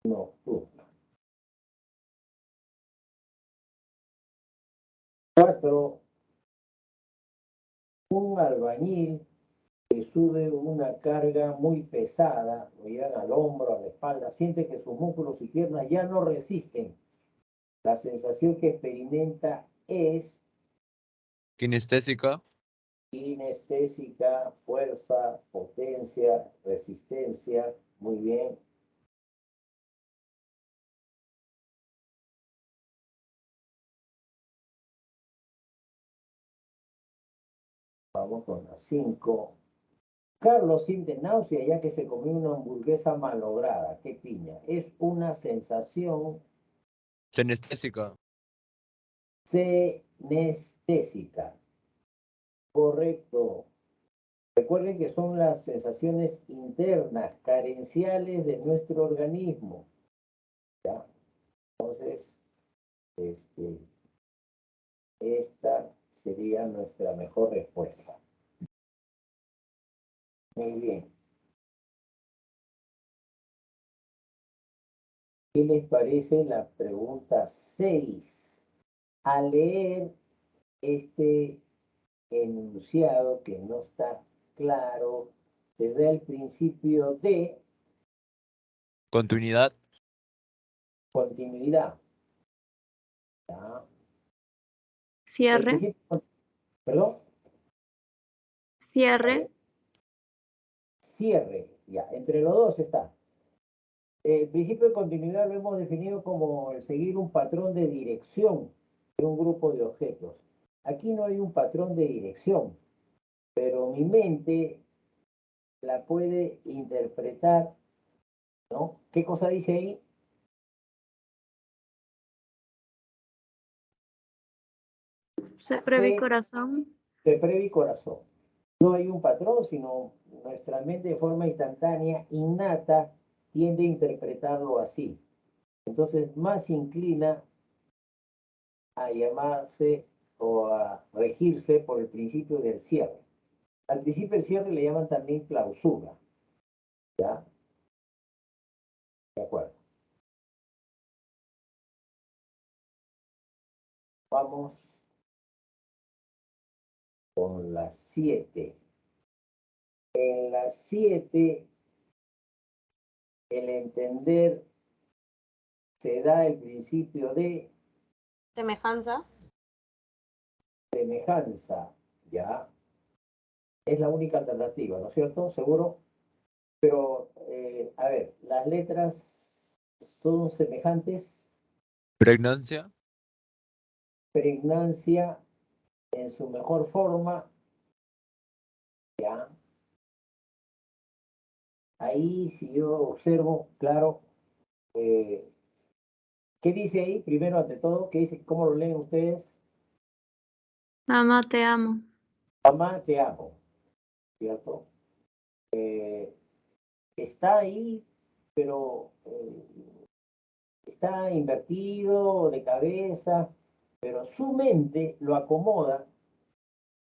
A: nocturna. 4. Un albañil que sube una carga muy pesada, lo llevan al hombro, a la espalda, siente que sus músculos y piernas ya no resisten. La sensación que experimenta es
B: kinestésica,
A: kinestésica, fuerza, potencia, resistencia. Muy bien. Vamos con la 5. Carlos siente náusea ya que se comió una hamburguesa malograda. ¡Qué piña! Es una sensación
B: senestésica,
A: senestésica. Correcto. Recuerden que son las sensaciones internas, carenciales de nuestro organismo. ¿Ya? Entonces, esta sería nuestra mejor respuesta. Muy bien. ¿Qué les parece la pregunta 6? Al leer este enunciado que no está claro, se da el principio de
B: continuidad,
A: continuidad. ¿Ya? El
D: Cierre.
A: principio, perdón,
D: Cierre.
A: cierre. Ya, entre los dos está. El principio de continuidad lo hemos definido como el seguir un patrón de dirección de un grupo de objetos. Aquí no hay un patrón de dirección, pero mi mente la puede interpretar, ¿no? ¿Qué cosa dice ahí?
D: Cerebro y
A: Se,
D: corazón.
A: se prevé corazón. No hay un patrón, sino nuestra mente de forma instantánea, innata, tiende a interpretarlo así. Entonces, más se inclina a llamarse o a regirse por el principio del cierre. Al principio del cierre le llaman también clausura. ¿Ya? De acuerdo. Vamos con las 7. En las 7, el entender se da el principio de
E: Semejanza.
A: semejanza, ¿ya? Es la única alternativa, ¿no es cierto? ¿Seguro? Pero, a ver, las letras son semejantes.
B: Pregnancia.
A: Pregnancia en su mejor forma, ¿ya? Ahí, si yo observo, claro, ¿qué dice ahí? Primero, ante todo, ¿qué dice? ¿Cómo lo leen ustedes?
D: Mamá, te amo.
A: Mamá, te amo, ¿cierto? Está ahí, pero está invertido de cabeza, pero su mente lo acomoda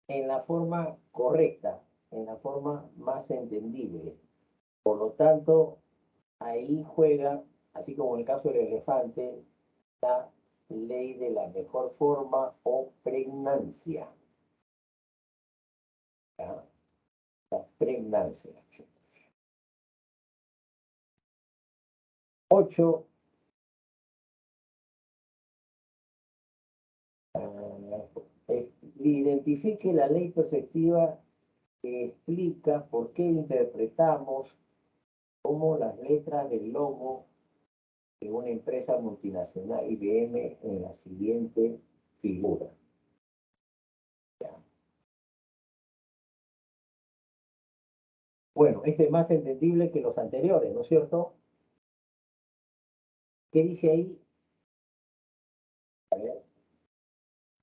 A: en la forma correcta, en la forma más entendible. Por lo tanto, ahí juega, así como en el caso del elefante, la ley de la mejor forma o pregnancia. ¿Ya? La pregnancia. 8. Identifique la ley perceptiva que explica por qué interpretamos como las letras del logo de una empresa multinacional IBM en la siguiente figura. ¿Ya? Bueno, este es más entendible que los anteriores, ¿no es cierto? ¿Qué dice ahí? A ver,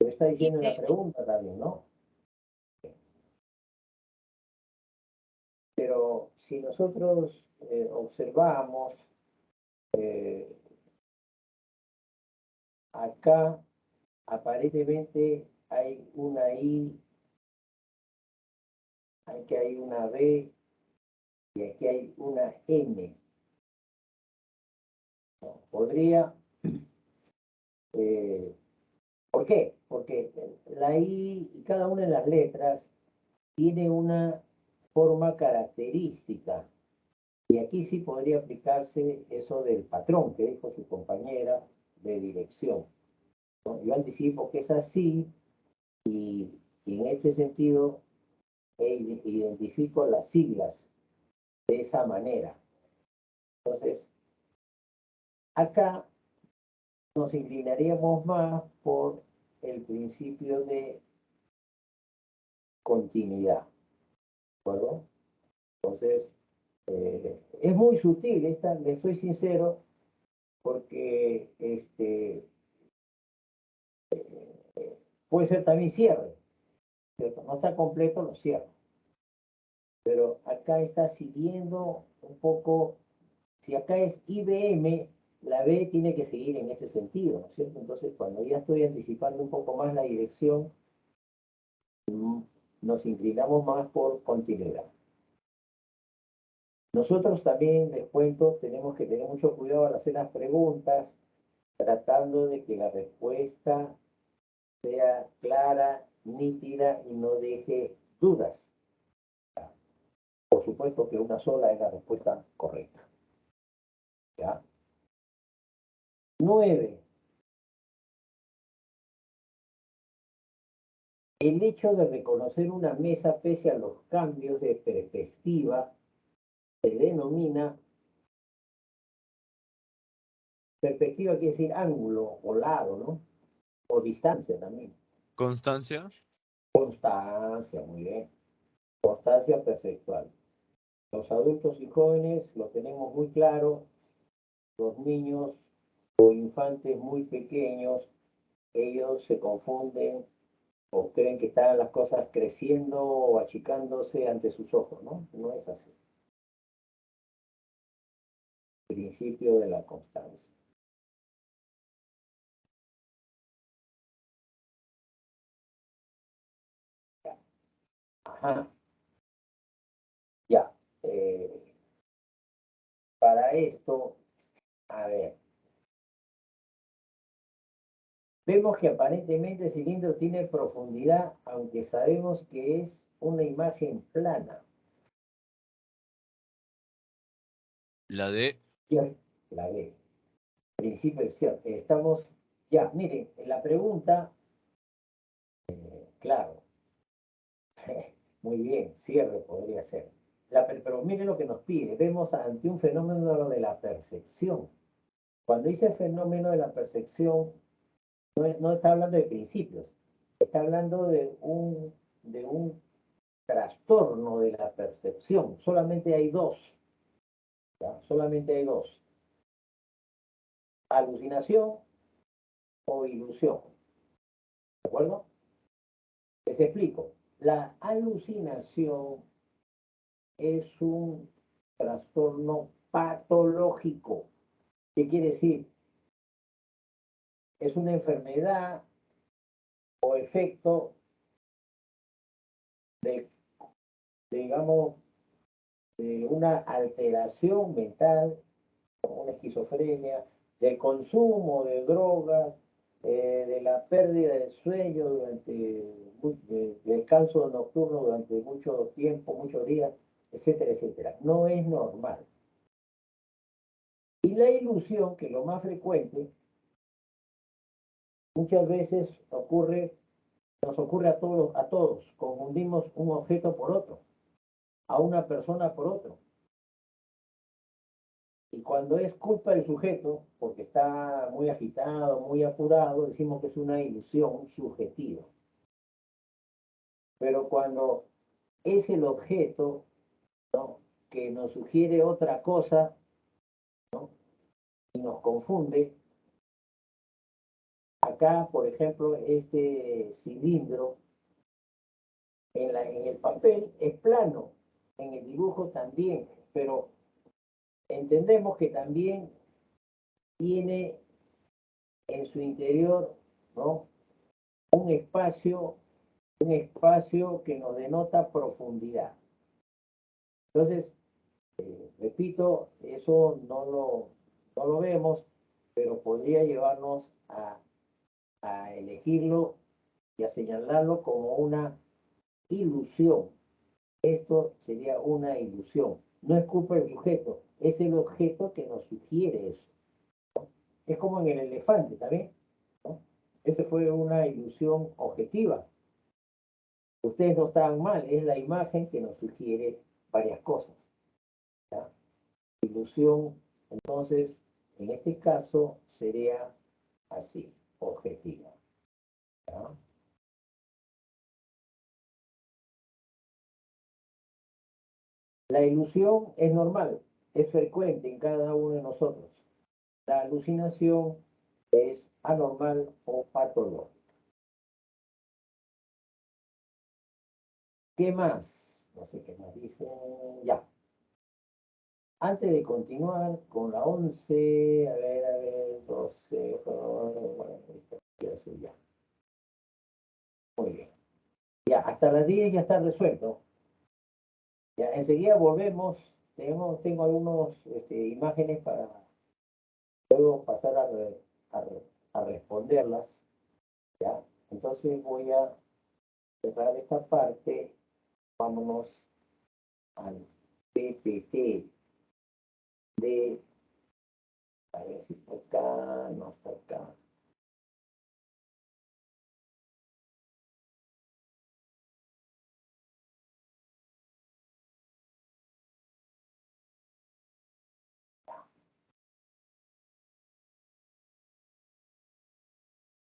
A: lo está diciendo en la pregunta también, ¿no? Pero si nosotros observamos acá, aparentemente hay una I, aquí hay una B y aquí hay una M. ¿No? Podría, ¿por qué? Porque la I y cada una de las letras tiene una forma característica. Y aquí sí podría aplicarse eso del patrón que dijo su compañera de dirección, ¿no? Yo anticipo que es así y en este sentido identifico las siglas de esa manera. Entonces, acá nos inclinaríamos más por el principio de continuidad, ¿de acuerdo? Entonces, es muy sutil esta, le soy sincero, porque puede ser también cierre, ¿cierto? No está completo, lo cierro. Pero acá está siguiendo un poco, si acá es IBM, la B tiene que seguir en este sentido, ¿no es cierto? Entonces, cuando ya estoy anticipando un poco más la dirección, nos inclinamos más por continuidad. Nosotros también, les cuento, tenemos que tener mucho cuidado al hacer las preguntas, tratando de que la respuesta sea clara, nítida y no deje dudas. Por supuesto que una sola es la respuesta correcta. ¿Ya? 9. El hecho de reconocer una mesa pese a los cambios de perspectiva se denomina, perspectiva quiere decir ángulo o lado, ¿no? O distancia también.
B: Constancia.
A: Constancia, muy bien. Constancia perceptual. Los adultos y jóvenes lo tenemos muy claro. Los niños o infantes muy pequeños, ellos se confunden o creen que están las cosas creciendo o achicándose ante sus ojos, ¿no? No es así. Principio de la constancia. Ajá. para esto, a ver, vemos que aparentemente el cilindro tiene profundidad, aunque sabemos que es una imagen plana.
B: La D.
A: ¿Cierto? La B. Principio es cierto. Estamos, ya, miren, en la pregunta, claro, muy bien, cierre podría ser. Pero miren lo que nos pide. Vemos ante un fenómeno de la percepción. Cuando dice fenómeno de la percepción, no está hablando de principios, está hablando de un trastorno de la percepción. Solamente hay dos. ¿Ya? Solamente hay dos. Alucinación o ilusión. ¿De acuerdo? Les explico. La alucinación es un trastorno patológico. ¿Qué quiere decir? Es una enfermedad o efecto de, digamos, de una alteración mental, como una esquizofrenia, del consumo de drogas, de la pérdida de sueño de descanso nocturno durante mucho tiempo, muchos días, etcétera, etcétera. No es normal. Y la ilusión, que es lo más frecuente, muchas veces nos ocurre a todos, confundimos un objeto por otro, a una persona por otro. Y cuando es culpa del sujeto, porque está muy agitado, muy apurado, decimos que es una ilusión subjetiva. Pero cuando es el objeto, ¿no?, que nos sugiere otra cosa, ¿no?, y nos confunde, acá, por ejemplo, este cilindro en el papel es plano, en el dibujo también, pero entendemos que también tiene en su interior, ¿no?, un espacio que nos denota profundidad. Entonces, repito, eso no lo vemos, pero podría llevarnos a elegirlo y a señalarlo como una ilusión. Esto sería una ilusión. No es culpa del sujeto, es el objeto que nos sugiere eso. Es como en el elefante también, ¿no? Esa fue una ilusión objetiva. Ustedes no estaban mal, es la imagen que nos sugiere varias cosas, ¿ya? Ilusión, entonces, en este caso sería así, objetiva, ¿ya? La ilusión es normal, es frecuente en cada uno de nosotros. La alucinación es anormal o patológica. ¿Qué más? No sé qué más dicen. Ya. Antes de continuar con la 11, a ver, 12, bueno, ya. Muy bien. Ya, hasta las 10 ya está resuelto. Ya, enseguida volvemos. Tengo algunas imágenes para luego pasar a responderlas. ¿Ya? Entonces voy a cerrar esta parte. Vámonos al PPT de, a ver si está acá, no está acá.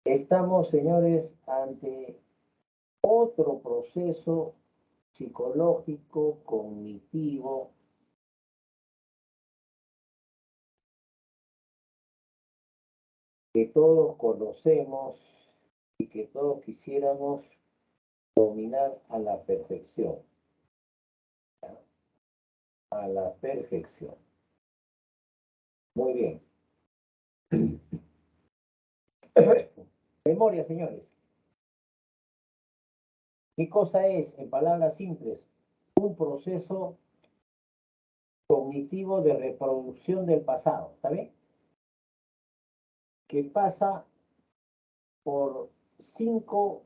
A: Estamos, señores, ante otro proceso psicológico, cognitivo, que todos conocemos y que todos quisiéramos dominar a la perfección. ¿Ya? A la perfección. Muy bien. Memoria, señores. ¿Qué cosa es, en palabras simples, un proceso cognitivo de reproducción del pasado, ¿está bien? Que pasa por 5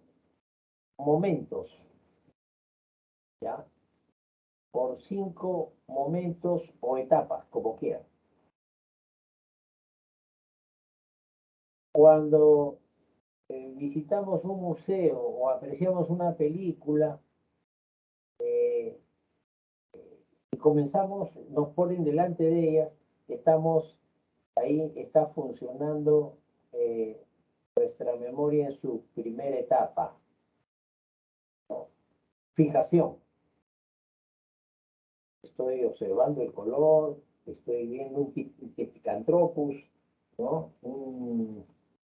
A: momentos, ¿ya? Por 5 momentos o etapas, como quieran. Cuando visitamos un museo o apreciamos una película y comenzamos, nos ponen delante de ellas, estamos, ahí está funcionando nuestra memoria en su primera etapa, ¿no? Fijación. Estoy observando el color, estoy viendo un Pithecanthropus, ¿no?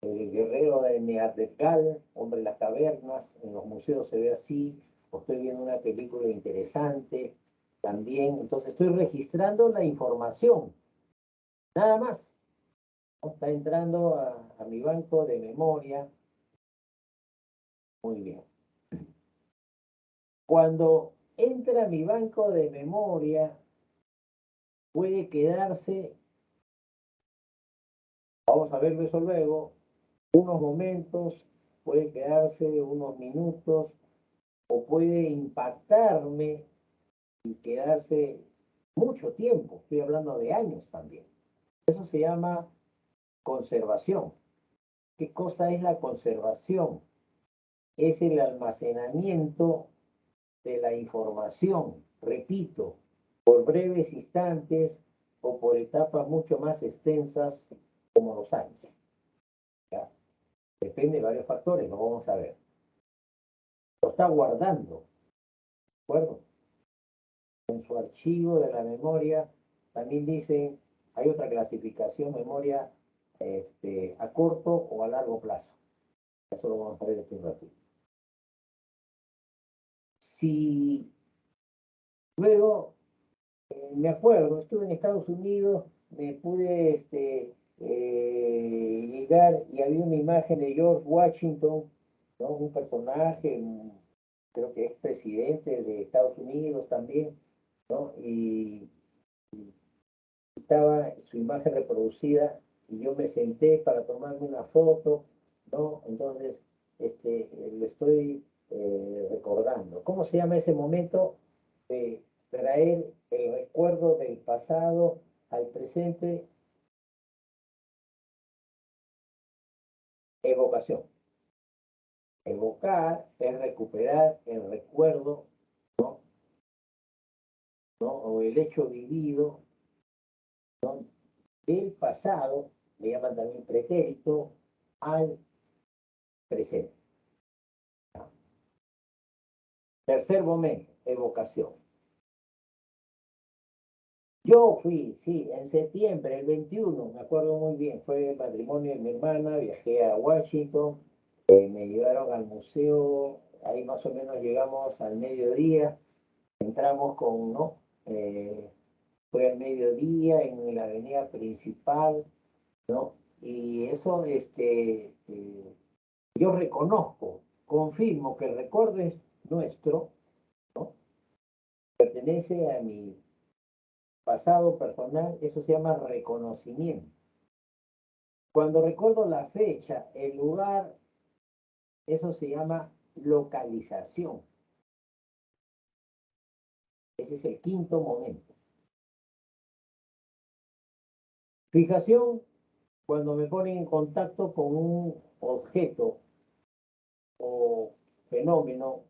A: El guerrero de Neandertal, hombre de las cavernas, en los museos se ve así, o estoy viendo una película interesante también, entonces estoy registrando la información, nada más, ¿no? Está entrando a mi banco de memoria. Muy bien. Cuando entra a mi banco de memoria, puede quedarse, vamos a verlo eso luego, unos momentos, puede quedarse unos minutos, o puede impactarme y quedarse mucho tiempo. Estoy hablando de años también. Eso se llama conservación. ¿Qué cosa es la conservación? Es el almacenamiento de la información, repito, por breves instantes o por etapas mucho más extensas como los años. ¿Ya? Depende de varios factores, lo vamos a ver. Lo está guardando, ¿de acuerdo? En su archivo de la memoria, también dice, hay otra clasificación, memoria a corto o a largo plazo. Eso lo vamos a ver en un ratito. Si luego, me acuerdo, estuve en Estados Unidos, me pude llegar y había una imagen de George Washington, ¿no? Un personaje, creo que es presidente de Estados Unidos también, ¿no? Y estaba su imagen reproducida y yo me senté para tomarme una foto, ¿no? Entonces, le estoy recordando. ¿Cómo se llama ese momento de traer el recuerdo del pasado al presente? Evocación. Evocar es recuperar el recuerdo, ¿no? O el hecho vivido, ¿no? Del pasado, le llaman también pretérito, al presente. Tercer momento, evocación. Yo fui, sí, en septiembre, el 21, me acuerdo muy bien, fue el matrimonio de mi hermana, viajé a Washington, me llevaron al museo, ahí más o menos llegamos al mediodía, entramos con, ¿no? Fue al mediodía en la avenida principal, ¿no? Y eso, yo reconozco, confirmo que el recuerdo es nuestro, ¿no? Pertenece a mi pasado personal, eso se llama reconocimiento. Cuando recuerdo la fecha, el lugar, eso se llama localización. Ese es el quinto momento. Fijación, cuando me ponen en contacto con un objeto o fenómeno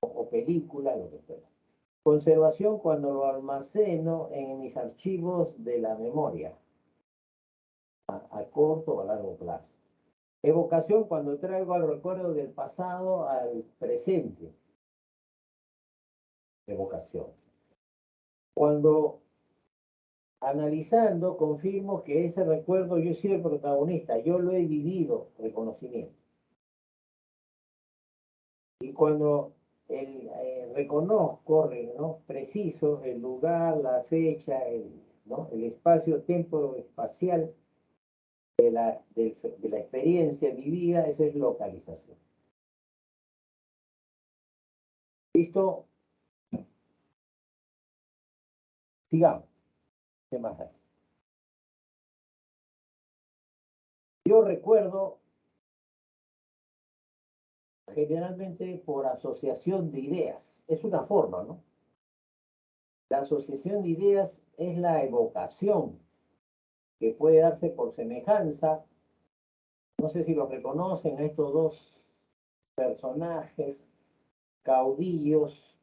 A: o película, lo que sea. Conservación, cuando lo almaceno en mis archivos de la memoria, a corto o a largo plazo. Evocación, cuando traigo al recuerdo del pasado al presente. Evocación. Cuando analizando, confirmo que ese recuerdo yo he sido el protagonista, yo lo he vivido, reconocimiento. Y cuando reconozco, ¿no? Preciso el lugar, la fecha, ¿no? El espacio, tiempo espacial de la experiencia vivida, eso es localización. ¿Listo? Sigamos. ¿Qué más hay? Yo recuerdo generalmente por asociación de ideas. Es una forma, ¿no? La asociación de ideas es la evocación que puede darse por semejanza. No sé si los reconocen a estos dos personajes, caudillos,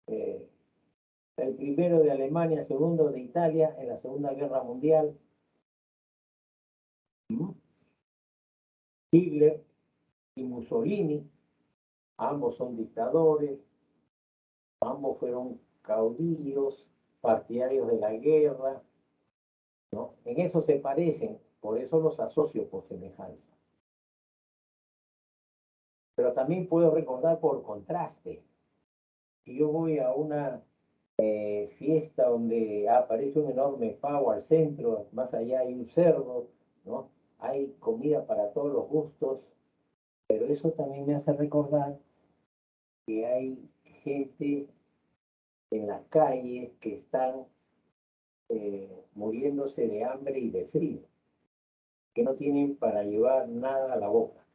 A: el primero de Alemania, el segundo de Italia en la Segunda Guerra Mundial. Hitler y Mussolini, ambos son dictadores, ambos fueron caudillos, partidarios de la guerra, ¿no? En eso se parecen, por eso los asocio por semejanza. Pero también puedo recordar por contraste. Si yo voy a una fiesta donde aparece un enorme pavo al centro, más allá hay un cerdo, ¿no? Hay comida para todos los gustos, pero eso también me hace recordar que hay gente en las calles que están muriéndose de hambre y de frío, que no tienen para llevar nada a la boca.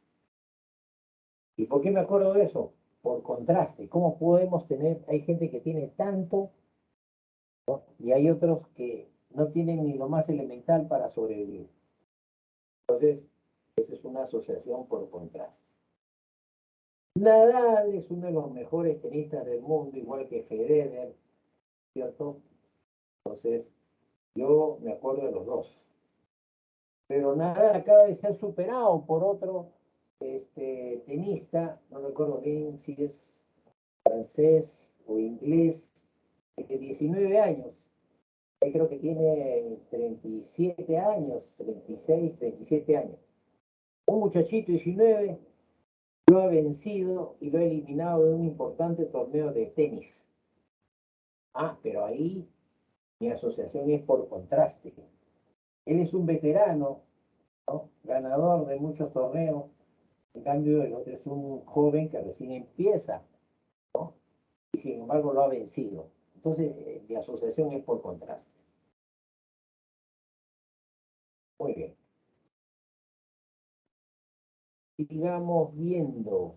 A: ¿Y por qué me acuerdo de eso? Por contraste. ¿Cómo podemos tener? Hay gente que tiene tanto, ¿no? Y hay otros que no tienen ni lo más elemental para sobrevivir. Entonces, esa es una asociación por contraste. Nadal es uno de los mejores tenistas del mundo, igual que Federer, ¿cierto? Entonces, yo me acuerdo de los dos. Pero Nadal acaba de ser superado por otro tenista, no recuerdo bien si es francés o inglés, de 19 años. Él creo que tiene 37 años, 36, 37 años. Un muchachito 19 lo ha vencido y lo ha eliminado de un importante torneo de tenis. Ah, pero ahí mi asociación es por contraste. Él es un veterano, ¿no? Ganador de muchos torneos. En cambio, el otro es un joven que recién empieza, ¿no? Y sin embargo lo ha vencido. Entonces, mi asociación es por contraste. Muy bien. Sigamos viendo.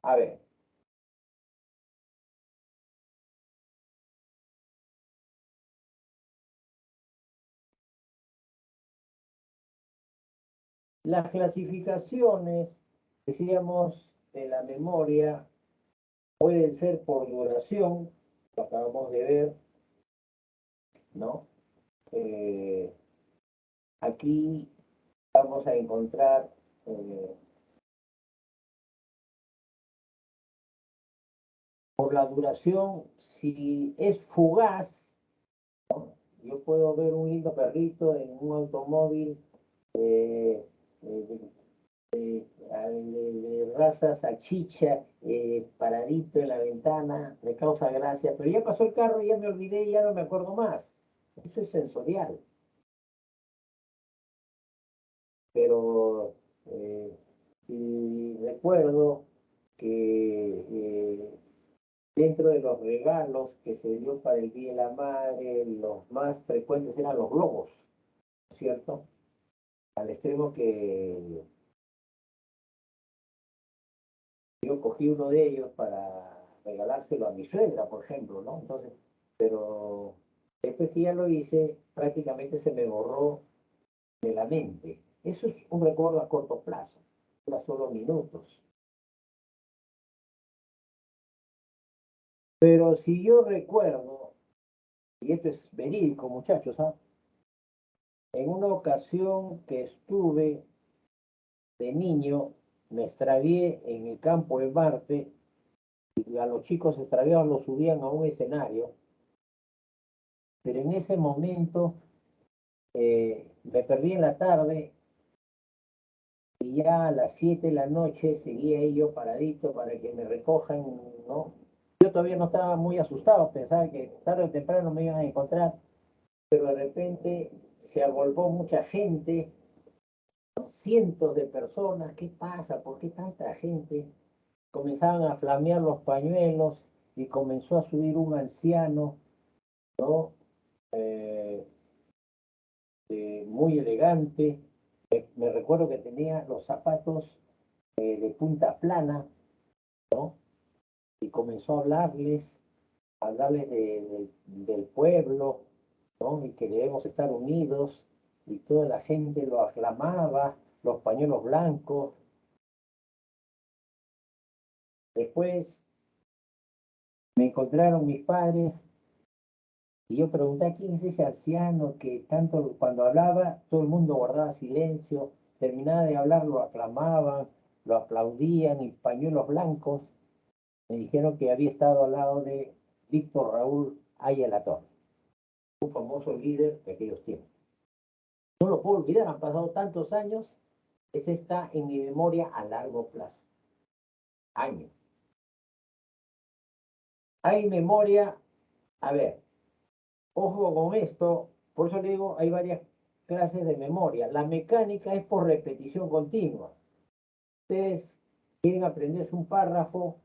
A: A ver. Las clasificaciones, decíamos, de la memoria pueden ser por duración, lo acabamos de ver, ¿no? Aquí vamos a encontrar por la duración, si es fugaz, ¿no? Yo puedo ver un lindo perrito en un automóvil de raza salchicha, paradito en la ventana, me causa gracia, pero ya pasó el carro y ya me olvidé y ya no me acuerdo más. Eso es sensorial. Pero si recuerdo que dentro de los regalos que se dio para el Día de la Madre, los más frecuentes eran los globos, ¿cierto? Al extremo que yo cogí uno de ellos para regalárselo a mi suegra, por ejemplo, ¿no? Entonces, pero después que ya lo hice, prácticamente se me borró de la mente. Eso es un recuerdo a corto plazo, dura solo minutos. Pero si yo recuerdo, y esto es verídico, muchachos, ¿ah? En una ocasión que estuve de niño, me extravié en el campo de Marte y a los chicos extraviados los subían a un escenario, pero en ese momento me perdí en la tarde y ya a las 7 de la noche seguía ahí yo paradito para que me recojan, ¿no? Yo todavía no estaba muy asustado, pensaba que tarde o temprano me iban a encontrar, pero de repente se agolpó mucha gente, cientos de personas. ¿Qué pasa? ¿Por qué tanta gente? Comenzaban a flamear los pañuelos y comenzó a subir un anciano, ¿no? Muy elegante. Me recuerdo que tenía los zapatos de punta plana, ¿no? Y comenzó a hablarles del pueblo, ¿no? Y que debemos estar unidos, y toda la gente lo aclamaba, los pañuelos blancos. Después me encontraron mis padres y yo pregunté: ¿quién es ese anciano que tanto cuando hablaba todo el mundo guardaba silencio? Terminaba de hablar, lo aclamaban, lo aplaudían, y pañuelos blancos. Me dijeron que había estado al lado de Víctor Raúl Aya Torre, un famoso líder de aquellos tiempos. No lo puedo olvidar, han pasado tantos años. Ese está en mi memoria a largo plazo. Años. Hay memoria, a ver, ojo con esto, por eso le digo, hay varias clases de memoria. La mecánica es por repetición continua. Ustedes quieren aprenderse un párrafo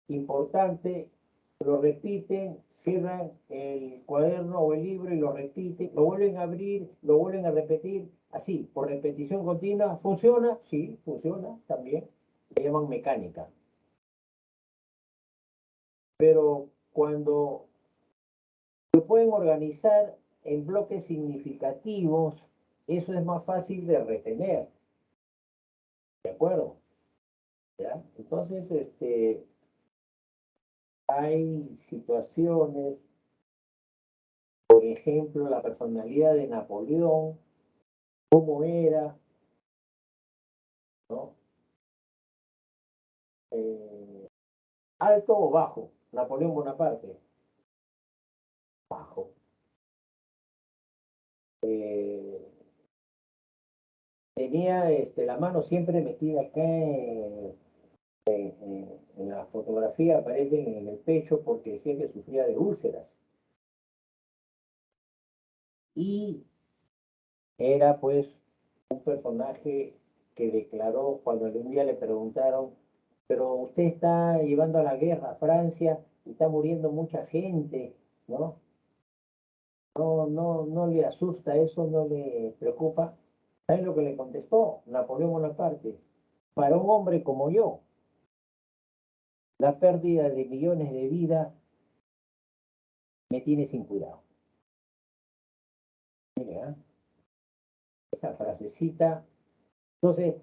A: importante, lo repiten, cierran el cuaderno o el libro y lo repiten, lo vuelven a abrir, lo vuelven a repetir, así, por repetición continua. ¿Funciona? Sí, funciona también. Le llaman mecánica. Pero cuando lo pueden organizar en bloques significativos, eso es más fácil de retener. ¿De acuerdo? ¿Ya? Entonces, hay situaciones, por ejemplo, la personalidad de Napoleón, cómo era, ¿no? ¿Alto o bajo? Napoleón Bonaparte. Bajo. Tenía la mano siempre metida acá en la fotografía, aparece en el pecho, porque decía que sufría de úlceras. Y era pues un personaje que declaró, cuando un día le preguntaron: pero usted está llevando a la guerra a Francia y está muriendo mucha gente, ¿no? No le asusta eso, no le preocupa. ¿Saben lo que le contestó Napoleón Bonaparte? Para un hombre como yo, la pérdida de millones de vidas me tiene sin cuidado. Mira, esa frasecita. Entonces,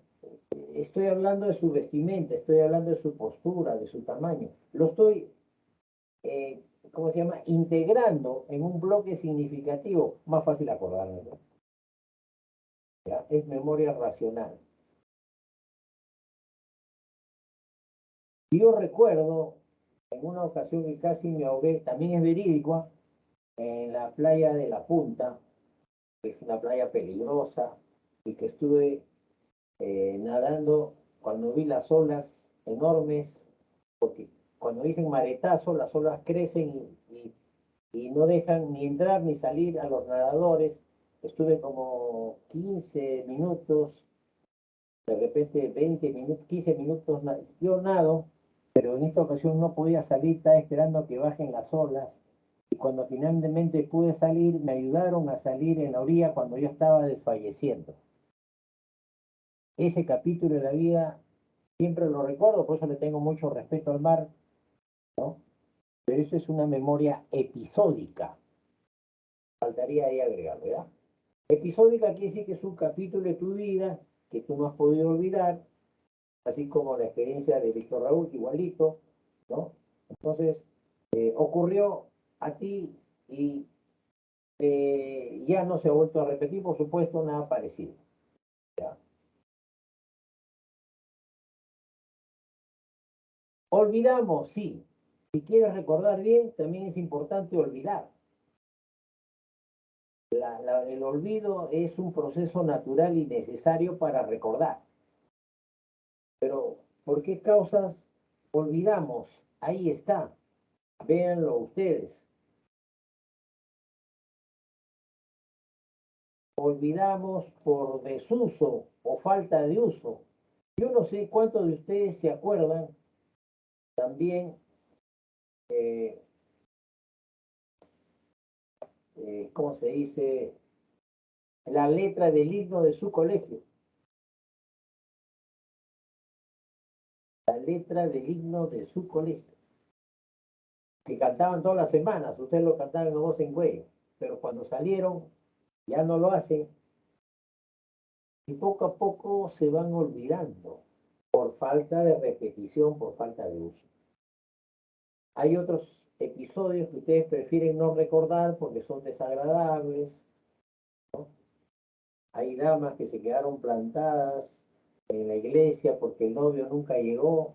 A: estoy hablando de su vestimenta, estoy hablando de su postura, de su tamaño. Lo estoy, ¿cómo se llama?, integrando en un bloque significativo. Más fácil acordarme, ¿no? ¿Ya? Es memoria racional. Yo recuerdo en una ocasión que casi me ahogué, también es verídico, en la playa de La Punta, que es una playa peligrosa, y que estuve nadando cuando vi las olas enormes, porque cuando dicen maretazo, las olas crecen y no dejan ni entrar ni salir a los nadadores. Estuve como 15 minutos, de repente 20 minutos, 15 minutos, yo nado, pero en esta ocasión no podía salir, estaba esperando a que bajen las olas. Y cuando finalmente pude salir, me ayudaron a salir en la orilla cuando yo estaba desfalleciendo. Ese capítulo de la vida siempre lo recuerdo, por eso le tengo mucho respeto al mar, ¿no? Pero eso es una memoria episódica. Faltaría ahí agregar, ¿verdad? Episódica quiere decir que es un capítulo de tu vida que tú no has podido olvidar, así como la experiencia de Víctor Raúl, igualito, ¿no? Entonces, ocurrió a ti y ya no se ha vuelto a repetir, por supuesto, nada parecido. ¿Ya? Olvidamos, sí. Si quieres recordar bien, también es importante olvidar. El olvido es un proceso natural y necesario para recordar. Pero, ¿por qué causas olvidamos? Ahí está. Véanlo ustedes. Olvidamos por desuso o falta de uso. Yo no sé cuántos de ustedes se acuerdan también ¿cómo se dice? La letra del himno de su colegio. La letra del himno de su colegio. Que cantaban todas las semanas, ustedes lo cantaban en voz en cuello, pero cuando salieron ya no lo hacen y poco a poco se van olvidando por falta de repetición, por falta de uso. Hay otros episodios que ustedes prefieren no recordar porque son desagradables, ¿no? Hay damas que se quedaron plantadas en la iglesia porque el novio nunca llegó,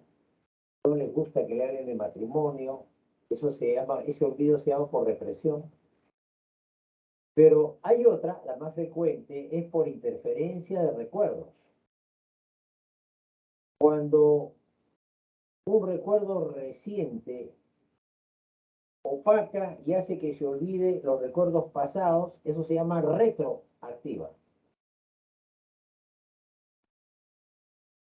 A: no les gusta que le hablen de matrimonio, eso se llama, ese olvido se llama por represión. Pero hay otra, la más frecuente, es por interferencia de recuerdos. Cuando un recuerdo reciente opaca y hace que se olvide los recuerdos pasados, eso se llama retroactiva.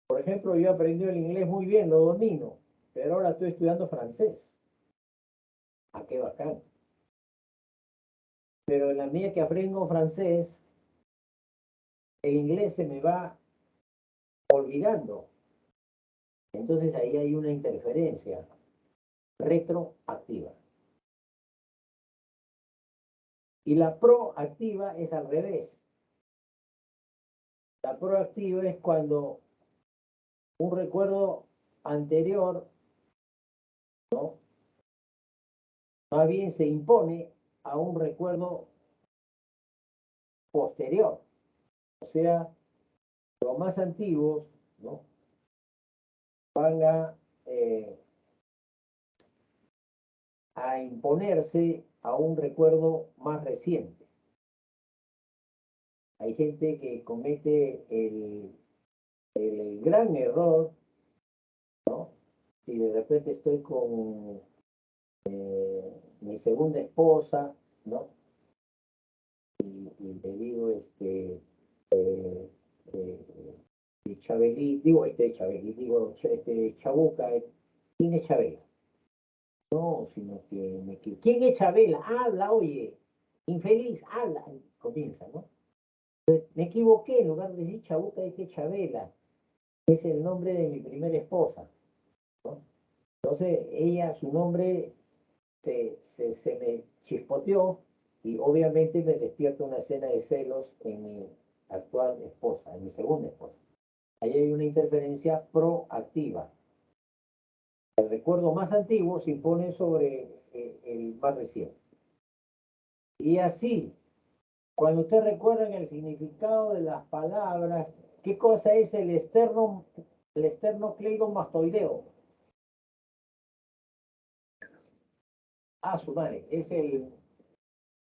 A: Por ejemplo, yo aprendí el inglés muy bien, lo domino, pero ahora estoy estudiando francés. ¡Ah, qué bacán! Pero en la medida que aprendo francés, el inglés se me va olvidando. Entonces ahí hay una interferencia retroactiva. Y la proactiva es al revés. La proactiva es cuando un recuerdo anterior, ¿no?, más bien se impone a un recuerdo posterior. O sea, los más antiguos, ¿no?, van a imponerse a un recuerdo más reciente. Hay gente que comete el gran error, ¿no? Si de repente estoy con mi segunda esposa, ¿no? Y le digo, Chabeli, digo, Chabeli, digo, Chabuca, ¿quién es Chabela? No, sino que ¿quién es Chabela? Habla, oye, infeliz, habla, comienza, ¿no? Me equivoqué, en lugar de decir Chabuca, dije Chabela, que es el nombre de mi primera esposa, ¿no? Entonces, ella, su nombre se me chispoteó y obviamente me despierta una escena de celos en mi actual esposa, en mi segunda esposa. Ahí hay una interferencia proactiva. El recuerdo más antiguo se impone sobre el más reciente. Y así, cuando ustedes recuerdan el significado de las palabras, ¿qué cosa es el esternocleidomastoideo? Ah, su madre, es el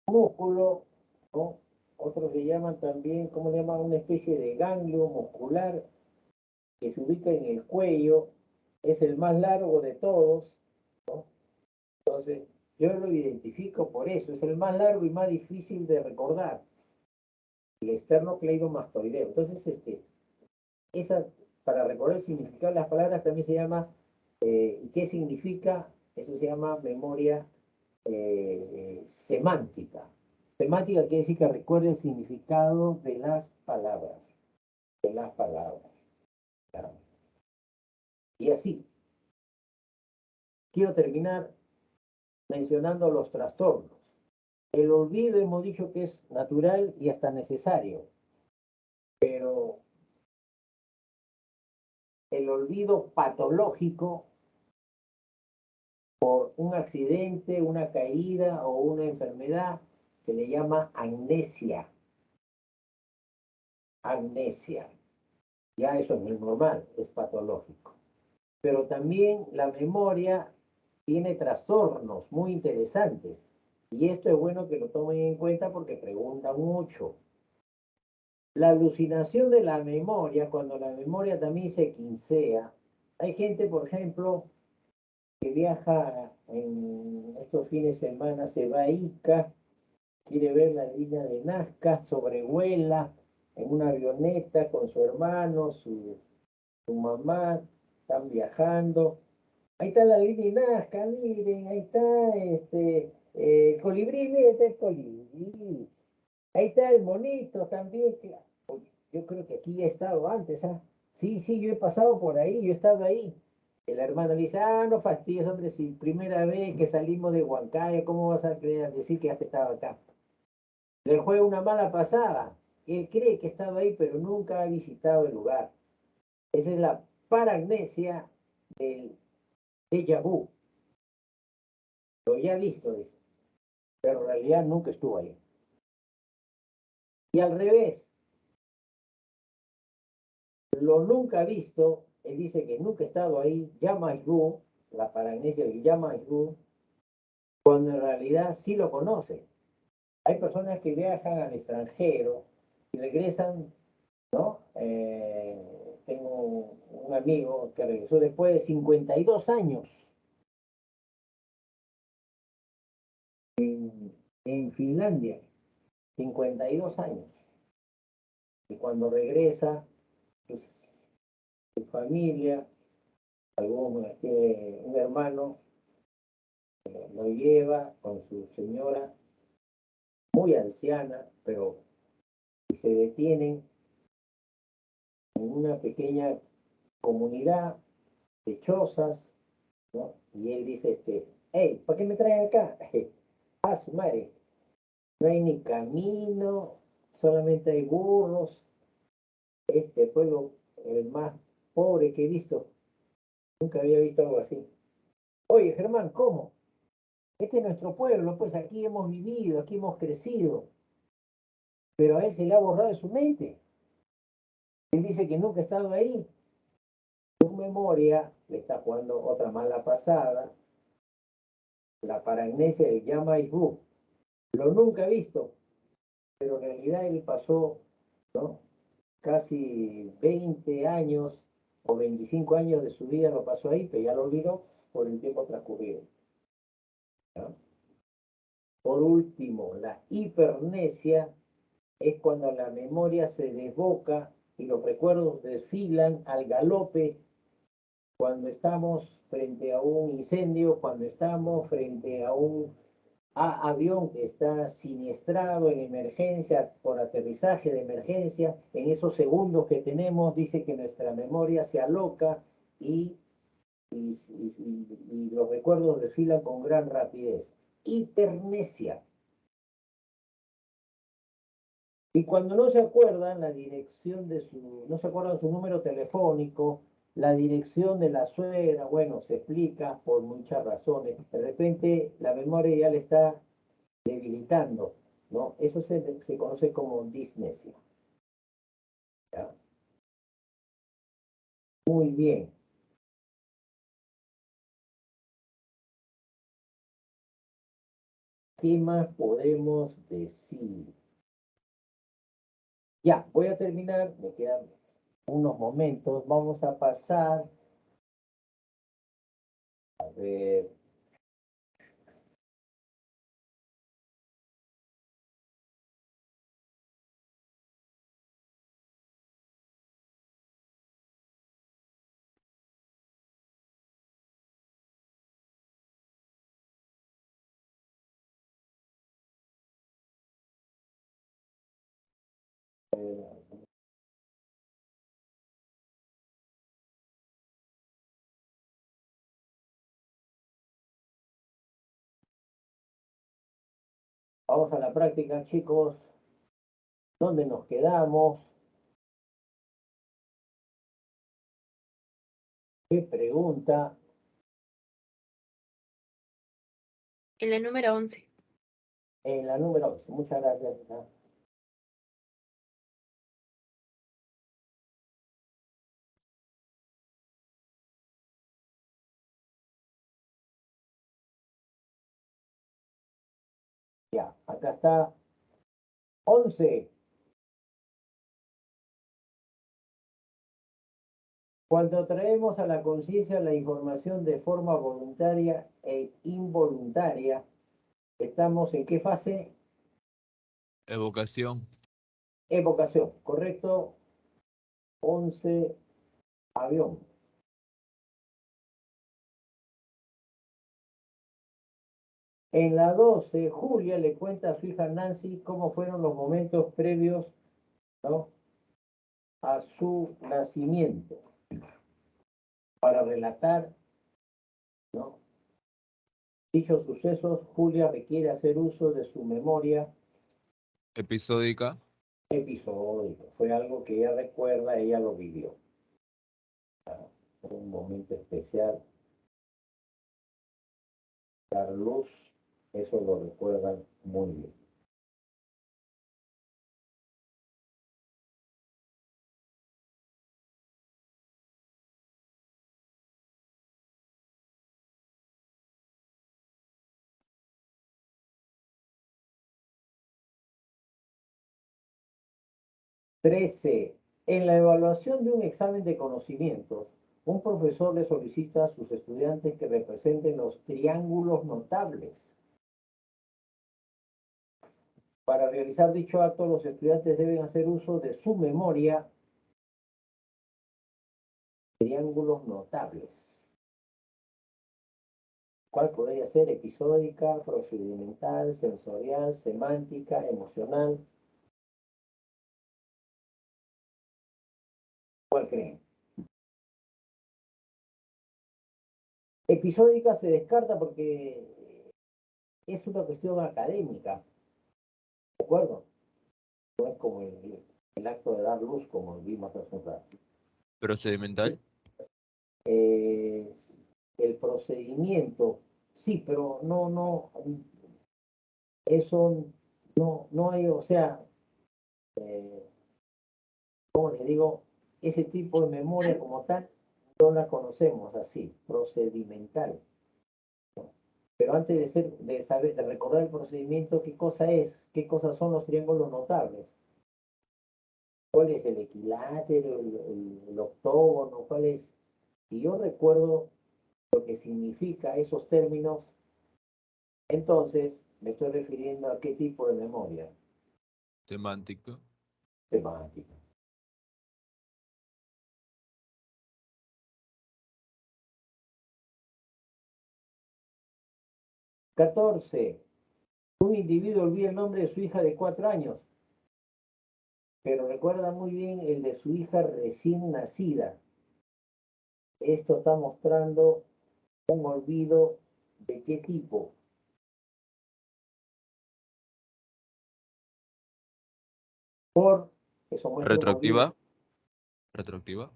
A: músculo, ¿no? Otros le llaman también, ¿cómo le llaman? Una especie de ganglio muscular que se ubica en el cuello, es el más largo de todos, ¿no? Entonces, yo lo identifico por eso, es el más largo y más difícil de recordar, el esternocleidomastoideo. Entonces, para recordar el significado de las palabras también se llama, ¿y qué significa? Eso se llama memoria semántica. Semántica quiere decir que recuerde el significado de las palabras. De las palabras. Claro. Y así. Quiero terminar mencionando los trastornos. El olvido hemos dicho que es natural y hasta necesario. Pero el olvido patológico por un accidente, una caída o una enfermedad se le llama amnesia. Amnesia. Ya eso no es normal, es patológico. Pero también la memoria tiene trastornos muy interesantes. Y esto es bueno que lo tomen en cuenta porque preguntan mucho. La alucinación de la memoria, cuando la memoria también se quincea. Hay gente, por ejemplo, que viaja en estos fines de semana, se va a Ica, quiere ver la línea de Nazca, sobrevuela en una avioneta con su hermano, su mamá, están viajando, Ahí está la línea de Nazca, miren, ahí está el colibrí, miren, está el colibrí. Ahí está el monito también. Oye, yo creo que aquí he estado antes, ¿ah? Sí, sí, yo he pasado por ahí, yo he estado ahí. El hermano le dice, no fastidies, hombre, si primera vez que salimos de Huancayo, ¿cómo vas a creer, decir que has estado acá? Le juega una mala pasada. Él cree que ha estado ahí, pero nunca ha visitado el lugar. Esa es la paragnesia del déjà vu. Lo ya visto, dice, pero en realidad nunca estuvo ahí. Y al revés, lo nunca visto, él dice que nunca ha estado ahí, llama a Yu, la paragnesia del llama a Yu, cuando en realidad sí lo conoce. Hay personas que viajan al extranjero y regresan, ¿no? Tengo un amigo que regresó después de 52 años en Finlandia, 52 años. Y cuando regresa, pues, su familia, algunos tiene un hermano, lo lleva con su señora, muy anciana, pero se detienen en una pequeña comunidad de chozas, ¿no? Y él dice, hey, ¿para qué me traen acá? Su madre, no hay ni camino, solamente hay burros, este pueblo, el más pobre que he visto, nunca había visto algo así. Oye, Germán, ¿cómo? Este es nuestro pueblo, pues aquí hemos vivido, aquí hemos crecido, pero a él se le ha borrado de su mente. Él dice que nunca ha estado ahí. Su memoria le está jugando otra mala pasada, la paragnesia del llama y Hu. Lo nunca he visto, pero en realidad él pasó, ¿no? Casi 20 años o 25 años de su vida lo pasó ahí, pero ya lo olvidó por el tiempo transcurrido, ¿no? Por último, la hipernesia es cuando la memoria se desboca y los recuerdos desfilan al galope cuando estamos frente a un incendio, cuando estamos frente a un avión que está siniestrado en emergencia, por aterrizaje de emergencia, en esos segundos que tenemos, dice que nuestra memoria se aloca y los recuerdos desfilan con gran rapidez. Hipernesia. Y cuando no se acuerdan la dirección de no se acuerdan su número telefónico, la dirección de la suegra, bueno, se explica por muchas razones. De repente la memoria ya le está debilitando, ¿no? Eso se conoce como disnesia. ¿Ya? Muy bien. ¿Qué más podemos decir? Ya, voy a terminar, me quedan unos momentos. Vamos a pasar, a ver. Vamos a la práctica, chicos. ¿Dónde nos quedamos? ¿Qué pregunta?
C: En la número 11.
A: En la número 11. Muchas gracias. Ya, acá está 11. Cuando traemos a la conciencia la información de forma voluntaria e involuntaria, ¿estamos en qué fase?
B: Evocación.
A: Evocación, ¿correcto? 11, avión. En la 12, Julia le cuenta a su hija Nancy cómo fueron los momentos previos, ¿no?, a su nacimiento, para relatar, ¿no?, dichos sucesos. Julia requiere hacer uso de su memoria
B: Episódica.
A: episódica. Fue algo que ella recuerda, ella lo vivió. Un momento especial. Dar luz, eso lo recuerdan muy bien. Trece. En la evaluación de un examen de conocimientos, un profesor le solicita a sus estudiantes que representen los triángulos notables. Para realizar dicho acto, los estudiantes deben hacer uso de su memoria. Triángulos notables. ¿Cuál podría ser? Episódica, procedimental, sensorial, semántica, emocional. ¿Cuál creen? Episódica se descarta porque es una cuestión académica, ¿de acuerdo? No es como el acto de dar luz, como vimos hace un rato.
B: Procedimental.
A: El procedimiento, sí, pero no, eso no hay, o sea, como les digo, ese tipo de memoria como tal, no la conocemos así, procedimental. Pero antes de saber, de recordar el procedimiento, ¿qué cosa es? ¿Qué cosas son los triángulos notables? ¿Cuál es el equilátero, el octógono? ¿Cuál es? Si yo recuerdo lo que significa esos términos, entonces me estoy refiriendo a qué tipo de memoria.
B: Semántica.
A: Semántica. ¡14! Un individuo olvida el nombre de su hija de 4 años, pero recuerda muy bien el de su hija recién nacida. Esto está mostrando un olvido de qué tipo. Por eso muestra un olvido.
B: Retroactiva. Retroactiva.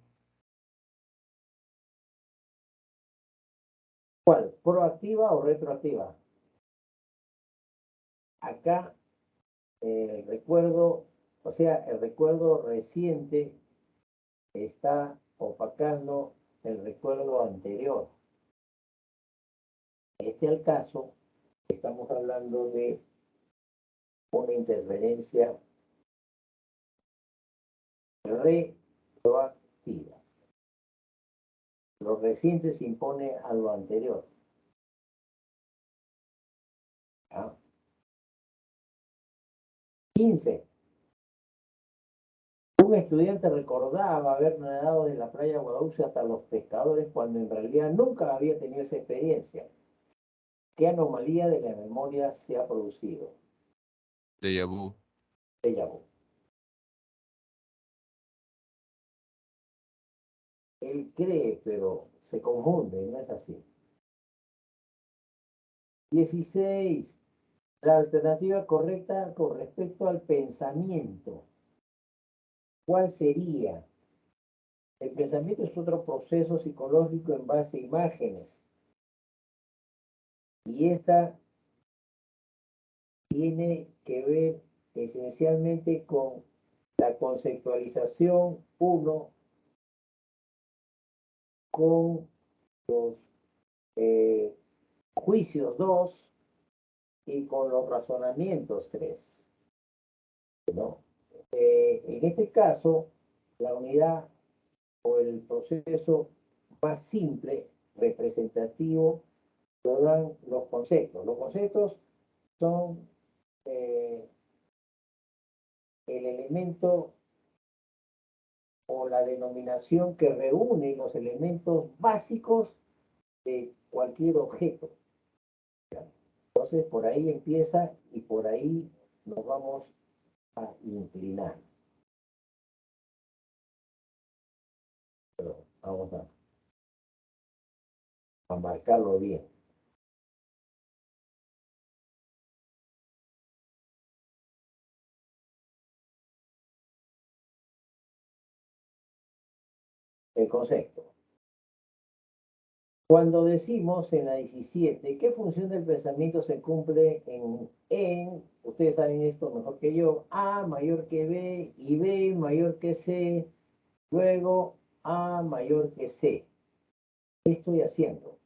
A: ¿Cuál? ¿Proactiva o retroactiva? Acá el recuerdo, o sea, el recuerdo reciente está opacando el recuerdo anterior. Al caso, estamos hablando de una interferencia retroactiva. Lo reciente se impone a lo anterior. ¿Ah? 15. Un estudiante recordaba haber nadado en la playa Guadalhorce hasta los pescadores cuando en realidad nunca había tenido esa experiencia. ¿Qué anomalía de la memoria se ha producido?
B: Déjà vu.
A: Déjà vu. Él cree, pero se confunde, no es así. 16. La alternativa correcta con respecto al pensamiento. ¿Cuál sería? El pensamiento es otro proceso psicológico en base a imágenes. Y esta tiene que ver esencialmente con la conceptualización, 1, con los juicios, 2, y con los razonamientos, 3. ¿No? En este caso, la unidad o el proceso más simple, representativo, lo dan los conceptos. Los conceptos son el elemento o la denominación que reúne los elementos básicos de cualquier objeto. Entonces, por ahí empieza y por ahí nos vamos a inclinar. Pero vamos a marcarlo bien. El concepto. Cuando decimos en la 17, ¿qué función del pensamiento se cumple ustedes saben esto mejor que yo, A mayor que B y B mayor que C, luego A mayor que C? ¿Qué estoy haciendo?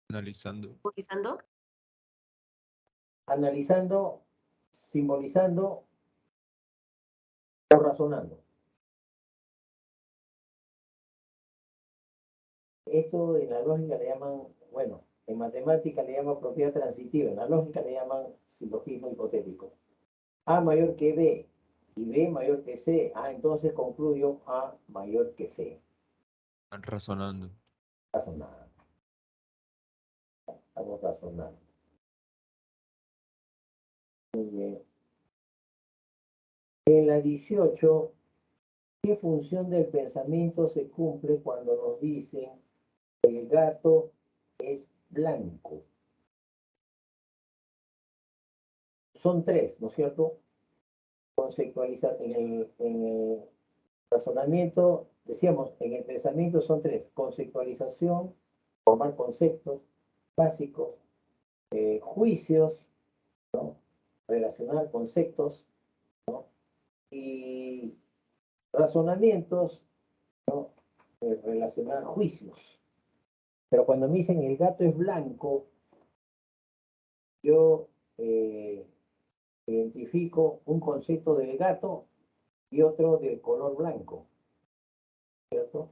B: Analizando.
E: Utilizando.
A: Analizando, simbolizando o razonando. Esto en la lógica le llaman, bueno, en matemática le llaman propiedad transitiva, en la lógica le llaman silogismo hipotético. A mayor que B y B mayor que C, entonces concluyo A mayor que C.
B: Razonando.
A: Razonando. Estamos razonando. Muy bien. En la 18, ¿qué función del pensamiento se cumple cuando nos dicen el gato es blanco? Son tres, ¿no es cierto? Conceptualizar en el razonamiento, decíamos, en el pensamiento son tres: conceptualización, formar conceptos básicos, juicios, ¿no? Relacionar conceptos, ¿no? Y razonamientos, ¿no? Relacionar juicios. Pero cuando me dicen el gato es blanco, yo identifico un concepto del gato y otro del color blanco, ¿cierto?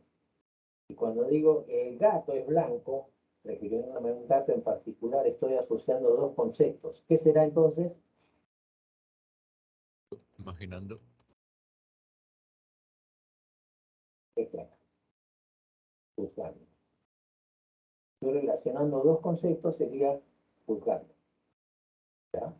A: Y cuando digo el gato es blanco, refiriéndome a un gato en particular, estoy asociando dos conceptos. ¿Qué será entonces?
B: Imaginando.
A: Juzgando. Estoy relacionando dos conceptos, sería juzgando. ¿Ya?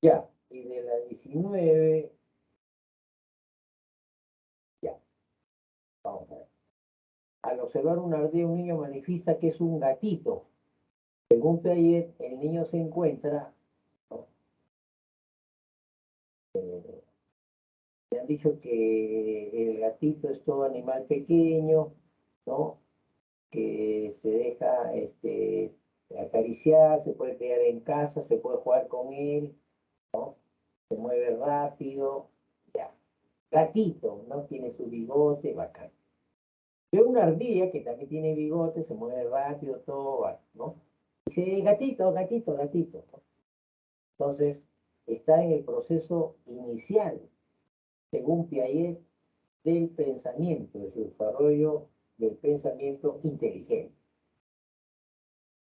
A: Ya, y de la 19, ya, vamos a ver. Al observar una ardilla, un niño manifiesta que es un gatito. Según Piaget, el niño se encuentra, ¿no? Me han dicho que el gatito es todo animal pequeño, ¿no? Que se deja acariciar, se puede criar en casa, se puede jugar con él, ¿no? Se mueve rápido, ya. Gatito, ¿no? Tiene su bigote, bacán. Veo una ardilla que también tiene bigote, se mueve rápido, todo va, ¿no? Dice, gatito, gatito, gatito, ¿no? Entonces, está en el proceso inicial, según Piaget, del pensamiento, del desarrollo del pensamiento inteligente.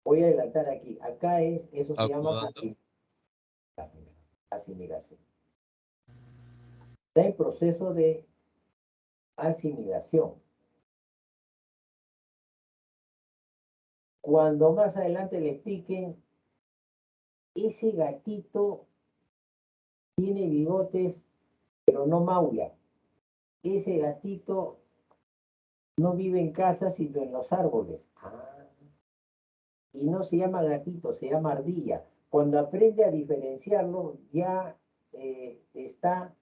A: Voy a adelantar aquí. Acá eso se llama asimilación. Está en proceso de asimilación. Cuando más adelante le expliquen, ese gatito tiene bigotes, pero no maulla. Ese gatito no vive en casa, sino en los árboles. Y no se llama gatito, se llama ardilla. Cuando aprende a diferenciarlo, ya está,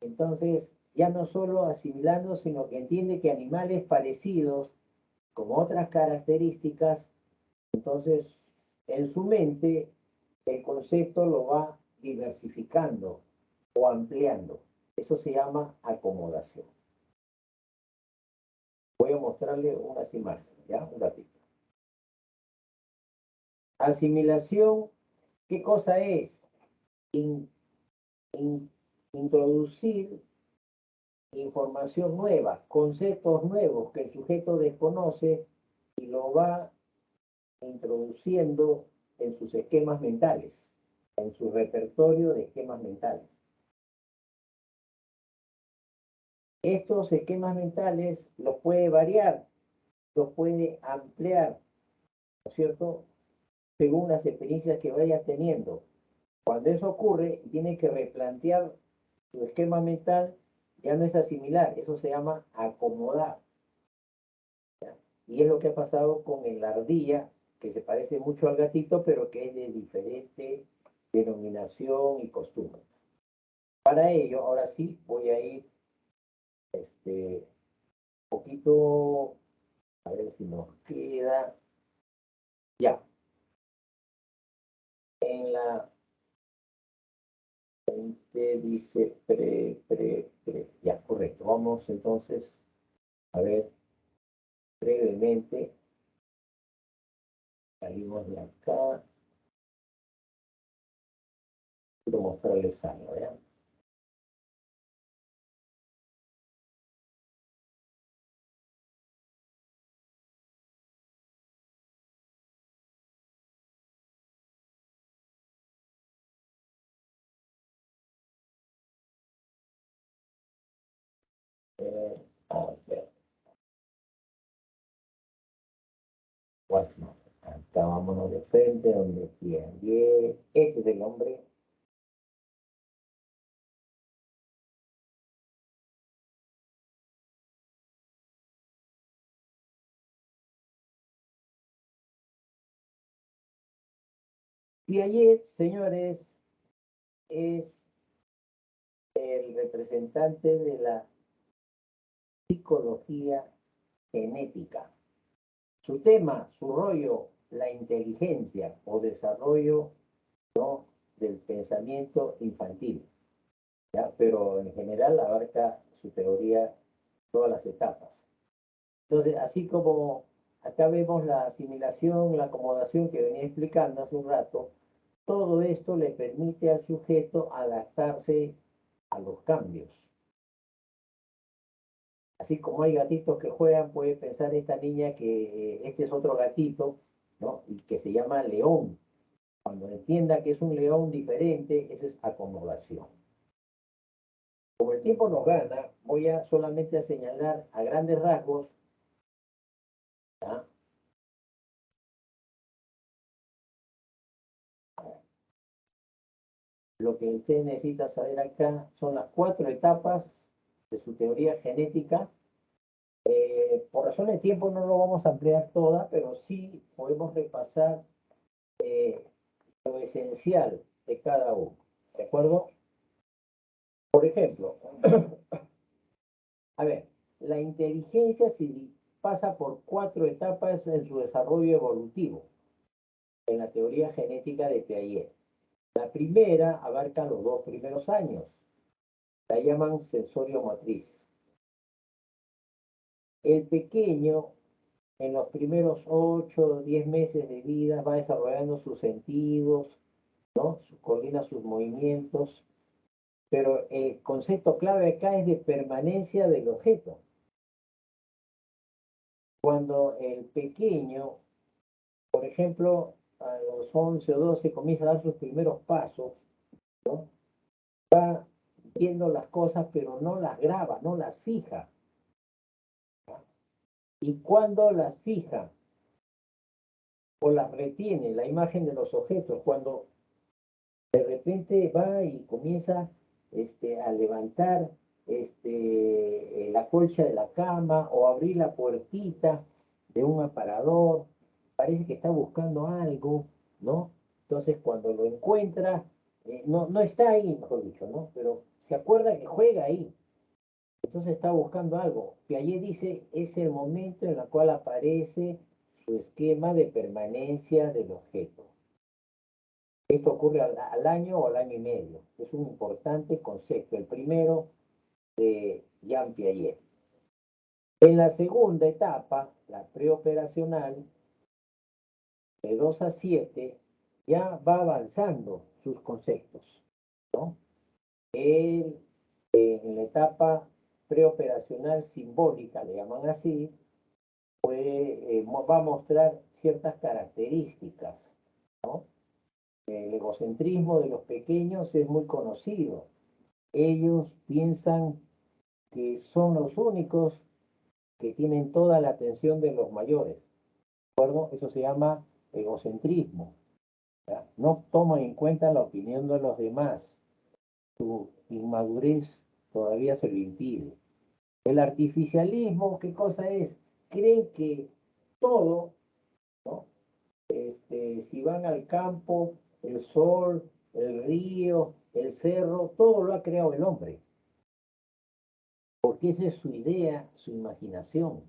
A: entonces, ya no solo asimilando, sino que entiende que animales parecidos, con otras características, entonces, en su mente, el concepto lo va diversificando o ampliando. Eso se llama acomodación. Voy a mostrarle unas imágenes, ¿ya? Un ratito. Asimilación, ¿qué cosa es? Introducir información nueva, conceptos nuevos que el sujeto desconoce y lo va introduciendo en sus esquemas mentales, en su repertorio de esquemas mentales. Estos esquemas mentales los puede variar, los puede ampliar, ¿no es cierto? Según las experiencias que vaya teniendo. Cuando eso ocurre, tiene que replantear su esquema mental, ya no es asimilar, eso se llama acomodar. ¿Ya? Y es lo que ha pasado con la ardilla, que se parece mucho al gatito, pero que es de diferente denominación y costumbre. Para ello, ahora sí, voy a ir un poquito, a ver si nos queda. Ya. En la 20 dice pre. Ya, correcto. Vamos entonces a ver brevemente. Salimos de acá. Quiero mostrarles algo, ¿ya? A ver. Bueno, acá vámonos de frente, donde Piaget. Este es el hombre. Piaget, señores, es el representante de la psicología genética. Su tema, su rollo, la inteligencia o desarrollo, ¿no?, del pensamiento infantil, ¿ya? Pero en general abarca su teoría todas las etapas. Entonces, así como acá vemos la asimilación, la acomodación que venía explicando hace un rato, todo esto le permite al sujeto adaptarse a los cambios. Así como hay gatitos que juegan, puede pensar esta niña que este es otro gatito, ¿no? Y que se llama león. Cuando entienda que es un león diferente, eso es acomodación. Como el tiempo nos gana, voy a solamente a señalar a grandes rasgos, ¿ya?, lo que usted necesita saber acá son las 4 etapas de su teoría genética. Por razón de tiempo no lo vamos a ampliar toda, pero sí podemos repasar lo esencial de cada uno. ¿De acuerdo? Por ejemplo, a ver, la inteligencia pasa por 4 etapas en su desarrollo evolutivo, en la teoría genética de Piaget. La primera abarca los 2 primeros años. La llaman sensorio motriz. El pequeño, en los primeros 8 o 10 meses de vida, va desarrollando sus sentidos, ¿no? Coordina sus movimientos, pero el concepto clave acá es de permanencia del objeto. Cuando el pequeño, por ejemplo, a los 11 o 12 comienza a dar sus primeros pasos, ¿no?, va viendo las cosas, pero no las graba, no las fija. Y cuando las fija o las retiene, la imagen de los objetos, cuando de repente va y comienza a levantar la colcha de la cama o abrir la puertita de un aparador, parece que está buscando algo, ¿no? Entonces cuando lo encuentra, no está ahí, mejor dicho, ¿no? Pero se acuerda que juega ahí. Entonces está buscando algo. Piaget dice, es el momento en el cual aparece su esquema de permanencia del objeto. Esto ocurre al año o al año y medio. Es un importante concepto, el primero de Jean Piaget. En la segunda etapa, la preoperacional, de 2 a 7, ya va avanzando sus conceptos, ¿no? Él, en la etapa preoperacional simbólica, le llaman así, va a mostrar ciertas características, ¿no? El egocentrismo de los pequeños es muy conocido. Ellos piensan que son los únicos que tienen toda la atención de los mayores. ¿De acuerdo? Eso se llama egocentrismo. ¿Ya? No toman en cuenta la opinión de los demás. Su inmadurez todavía se lo impide. El artificialismo, ¿qué cosa es? Creen que todo, ¿no? Si van al campo, el sol, el río, el cerro, todo lo ha creado el hombre. Porque esa es su idea, su imaginación.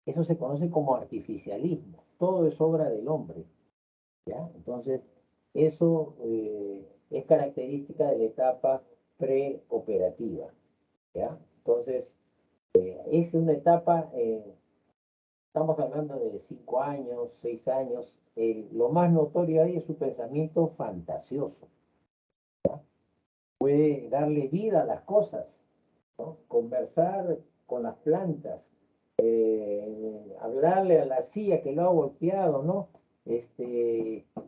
A: Eso se conoce como artificialismo. Todo es obra del hombre. ¿Ya? Entonces, eso es característica de la etapa preoperativa. ¿Ya? Entonces, es una etapa, estamos hablando de 5 años, 6 años. Lo más notorio ahí es su pensamiento fantasioso. ¿Ya? Puede darle vida a las cosas, ¿no? Conversar con las plantas, hablarle a la silla que lo ha golpeado, ¿no?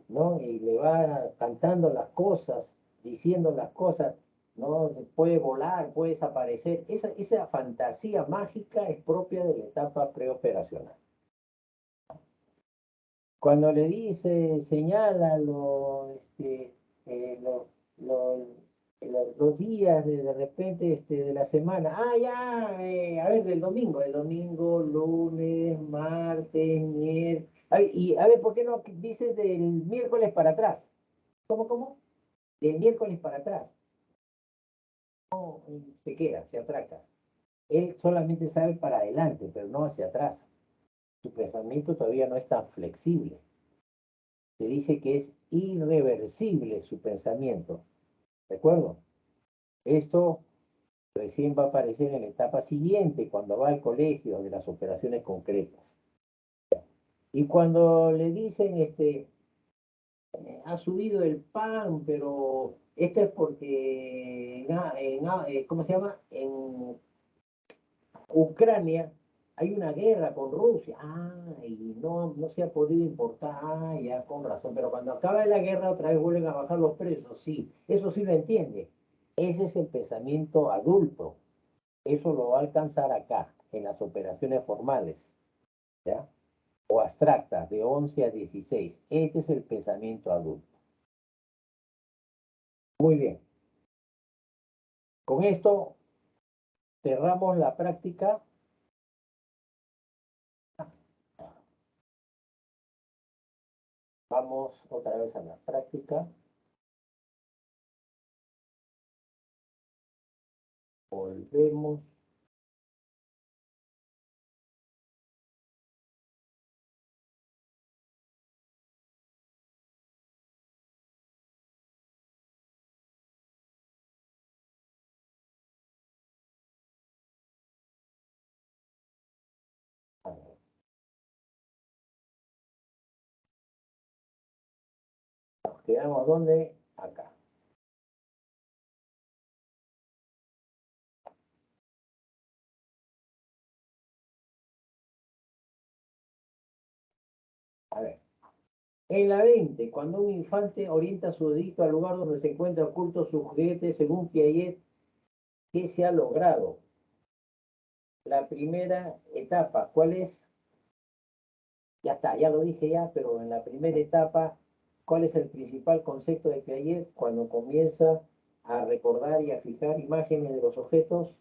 A: ¿No? Y le va cantando las cosas, diciendo las cosas, ¿no? Puede volar, puede desaparecer. Esa fantasía mágica es propia de la etapa preoperacional. Cuando le dice, señala lo- lo- los días de repente de la semana, a ver, del domingo, lunes, martes, miércoles, y a ver, ¿por qué no dices del miércoles para atrás? ¿Cómo? Del miércoles para atrás. No, se queda, se atraca. Él solamente sabe para adelante, pero no hacia atrás. Su pensamiento todavía no es tan flexible. Se dice que es irreversible su pensamiento. ¿De acuerdo? Esto recién va a aparecer en la etapa siguiente, cuando va al colegio de las operaciones concretas. Y cuando le dicen, ha subido el pan, pero esto es porque, ¿cómo se llama? En Ucrania hay una guerra con Rusia. Y no se ha podido importar. Ya con razón. Pero cuando acabe la guerra, otra vez vuelven a bajar los precios. Sí, eso sí lo entiende. Ese es el pensamiento adulto. Eso lo va a alcanzar acá, en las operaciones formales, ¿ya? O abstractas, de 11 a 16. Este es el pensamiento adulto. Muy bien. Con esto cerramos la práctica. Vamos otra vez a la práctica. Volvemos. A ver. Nos quedamos ¿dónde? Acá. A ver. En la 20, cuando un infante orienta su dedito al lugar donde se encuentra oculto su juguete, según Piaget, ¿qué se ha logrado? La primera etapa, ¿cuál es? Ya está, ya lo dije ya, pero en la primera etapa, ¿cuál es el principal concepto de Piaget cuando comienza a recordar y a fijar imágenes de los objetos?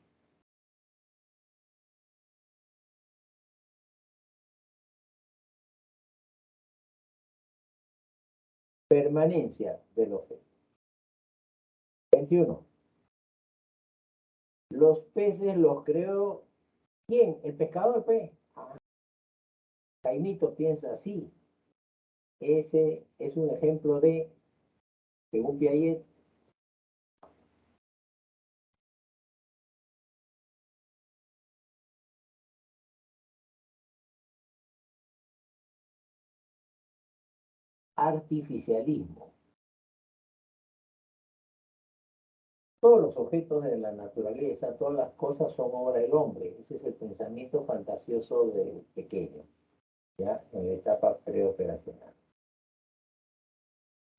A: Permanencia del objeto. 21. Los peces los creó, ¿quién? ¿El pescador, pues? Jaimito piensa así. Ese es un ejemplo de, según Piaget, artificialismo. Todos los objetos de la naturaleza, todas las cosas son obra del hombre. Ese es el pensamiento fantasioso del pequeño, ¿ya? En la etapa preoperacional.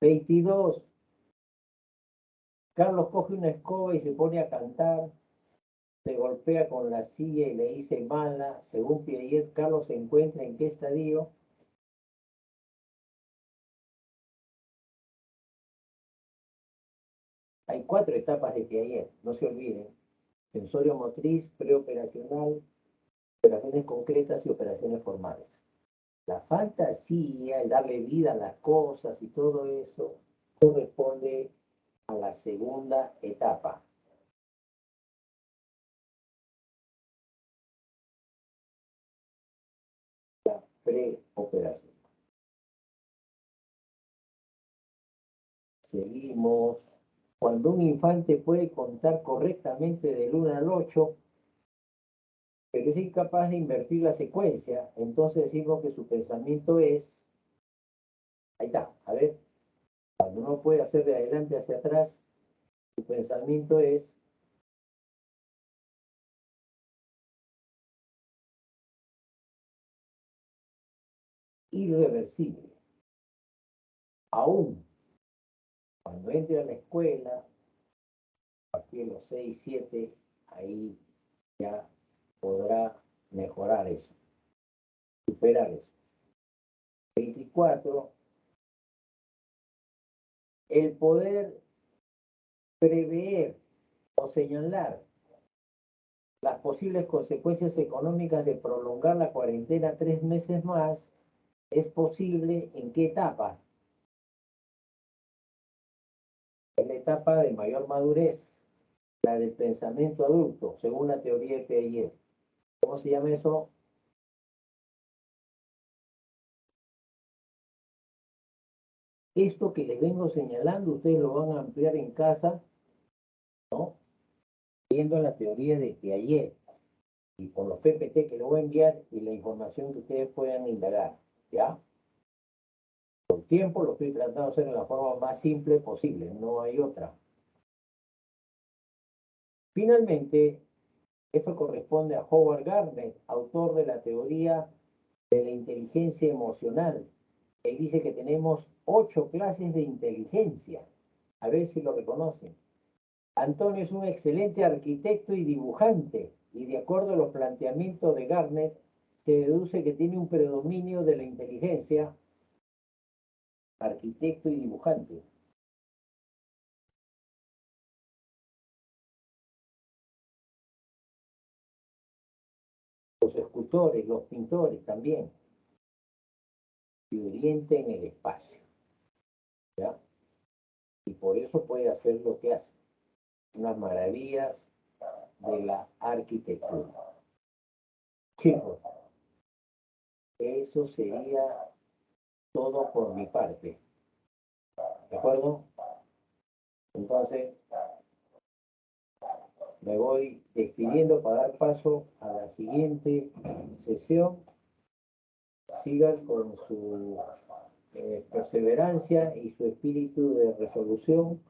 A: 22. Carlos coge una escoba y se pone a cantar. se golpea con la silla y le dice mala. Según Piaget, Carlos se encuentra en qué estadio. Hay 4 etapas de Piaget, no se olviden. Sensorio motriz, preoperacional, operaciones concretas y operaciones formales. La fantasía, el darle vida a las cosas y todo eso, corresponde a la segunda etapa. La preoperación. Seguimos. Cuando un infante puede contar correctamente del 1 al 8, pero es incapaz de invertir la secuencia, entonces decimos que su pensamiento es... Ahí está, a ver. Cuando uno puede hacer de adelante hacia atrás, su pensamiento es... irreversible. Aún cuando entre a la escuela, a partir de los 6, 7, ahí ya podrá mejorar eso, superar eso. 24, el poder prever o señalar las posibles consecuencias económicas de prolongar la cuarentena 3 meses más, ¿es posible en qué etapa? En la etapa de mayor madurez, la del pensamiento adulto, según la teoría de Piaget. ¿Cómo se llama eso? Esto que les vengo señalando, ustedes lo van a ampliar en casa, ¿no? Viendo la teoría de Piaget y con los PPT que les voy a enviar y la información que ustedes puedan indagar, ¿ya? Por tiempo lo estoy tratando de hacer de la forma más simple posible, no hay otra. Finalmente, esto corresponde a Howard Gardner, autor de la teoría de la inteligencia emocional. Él dice que tenemos 8 clases de inteligencia. A ver si lo reconocen. Antonio es un excelente arquitecto y dibujante, y de acuerdo a los planteamientos de Gardner, se deduce que tiene un predominio de la inteligencia, arquitecto y dibujante. Los escultores, los pintores también, y orienten el espacio, ¿ya? Y por eso puede hacer lo que hace, unas maravillas de la arquitectura. Chicos, eso sería todo por mi parte, ¿de acuerdo? Entonces, me voy despidiendo para dar paso a la siguiente sesión. Sigan con su perseverancia y su espíritu de resolución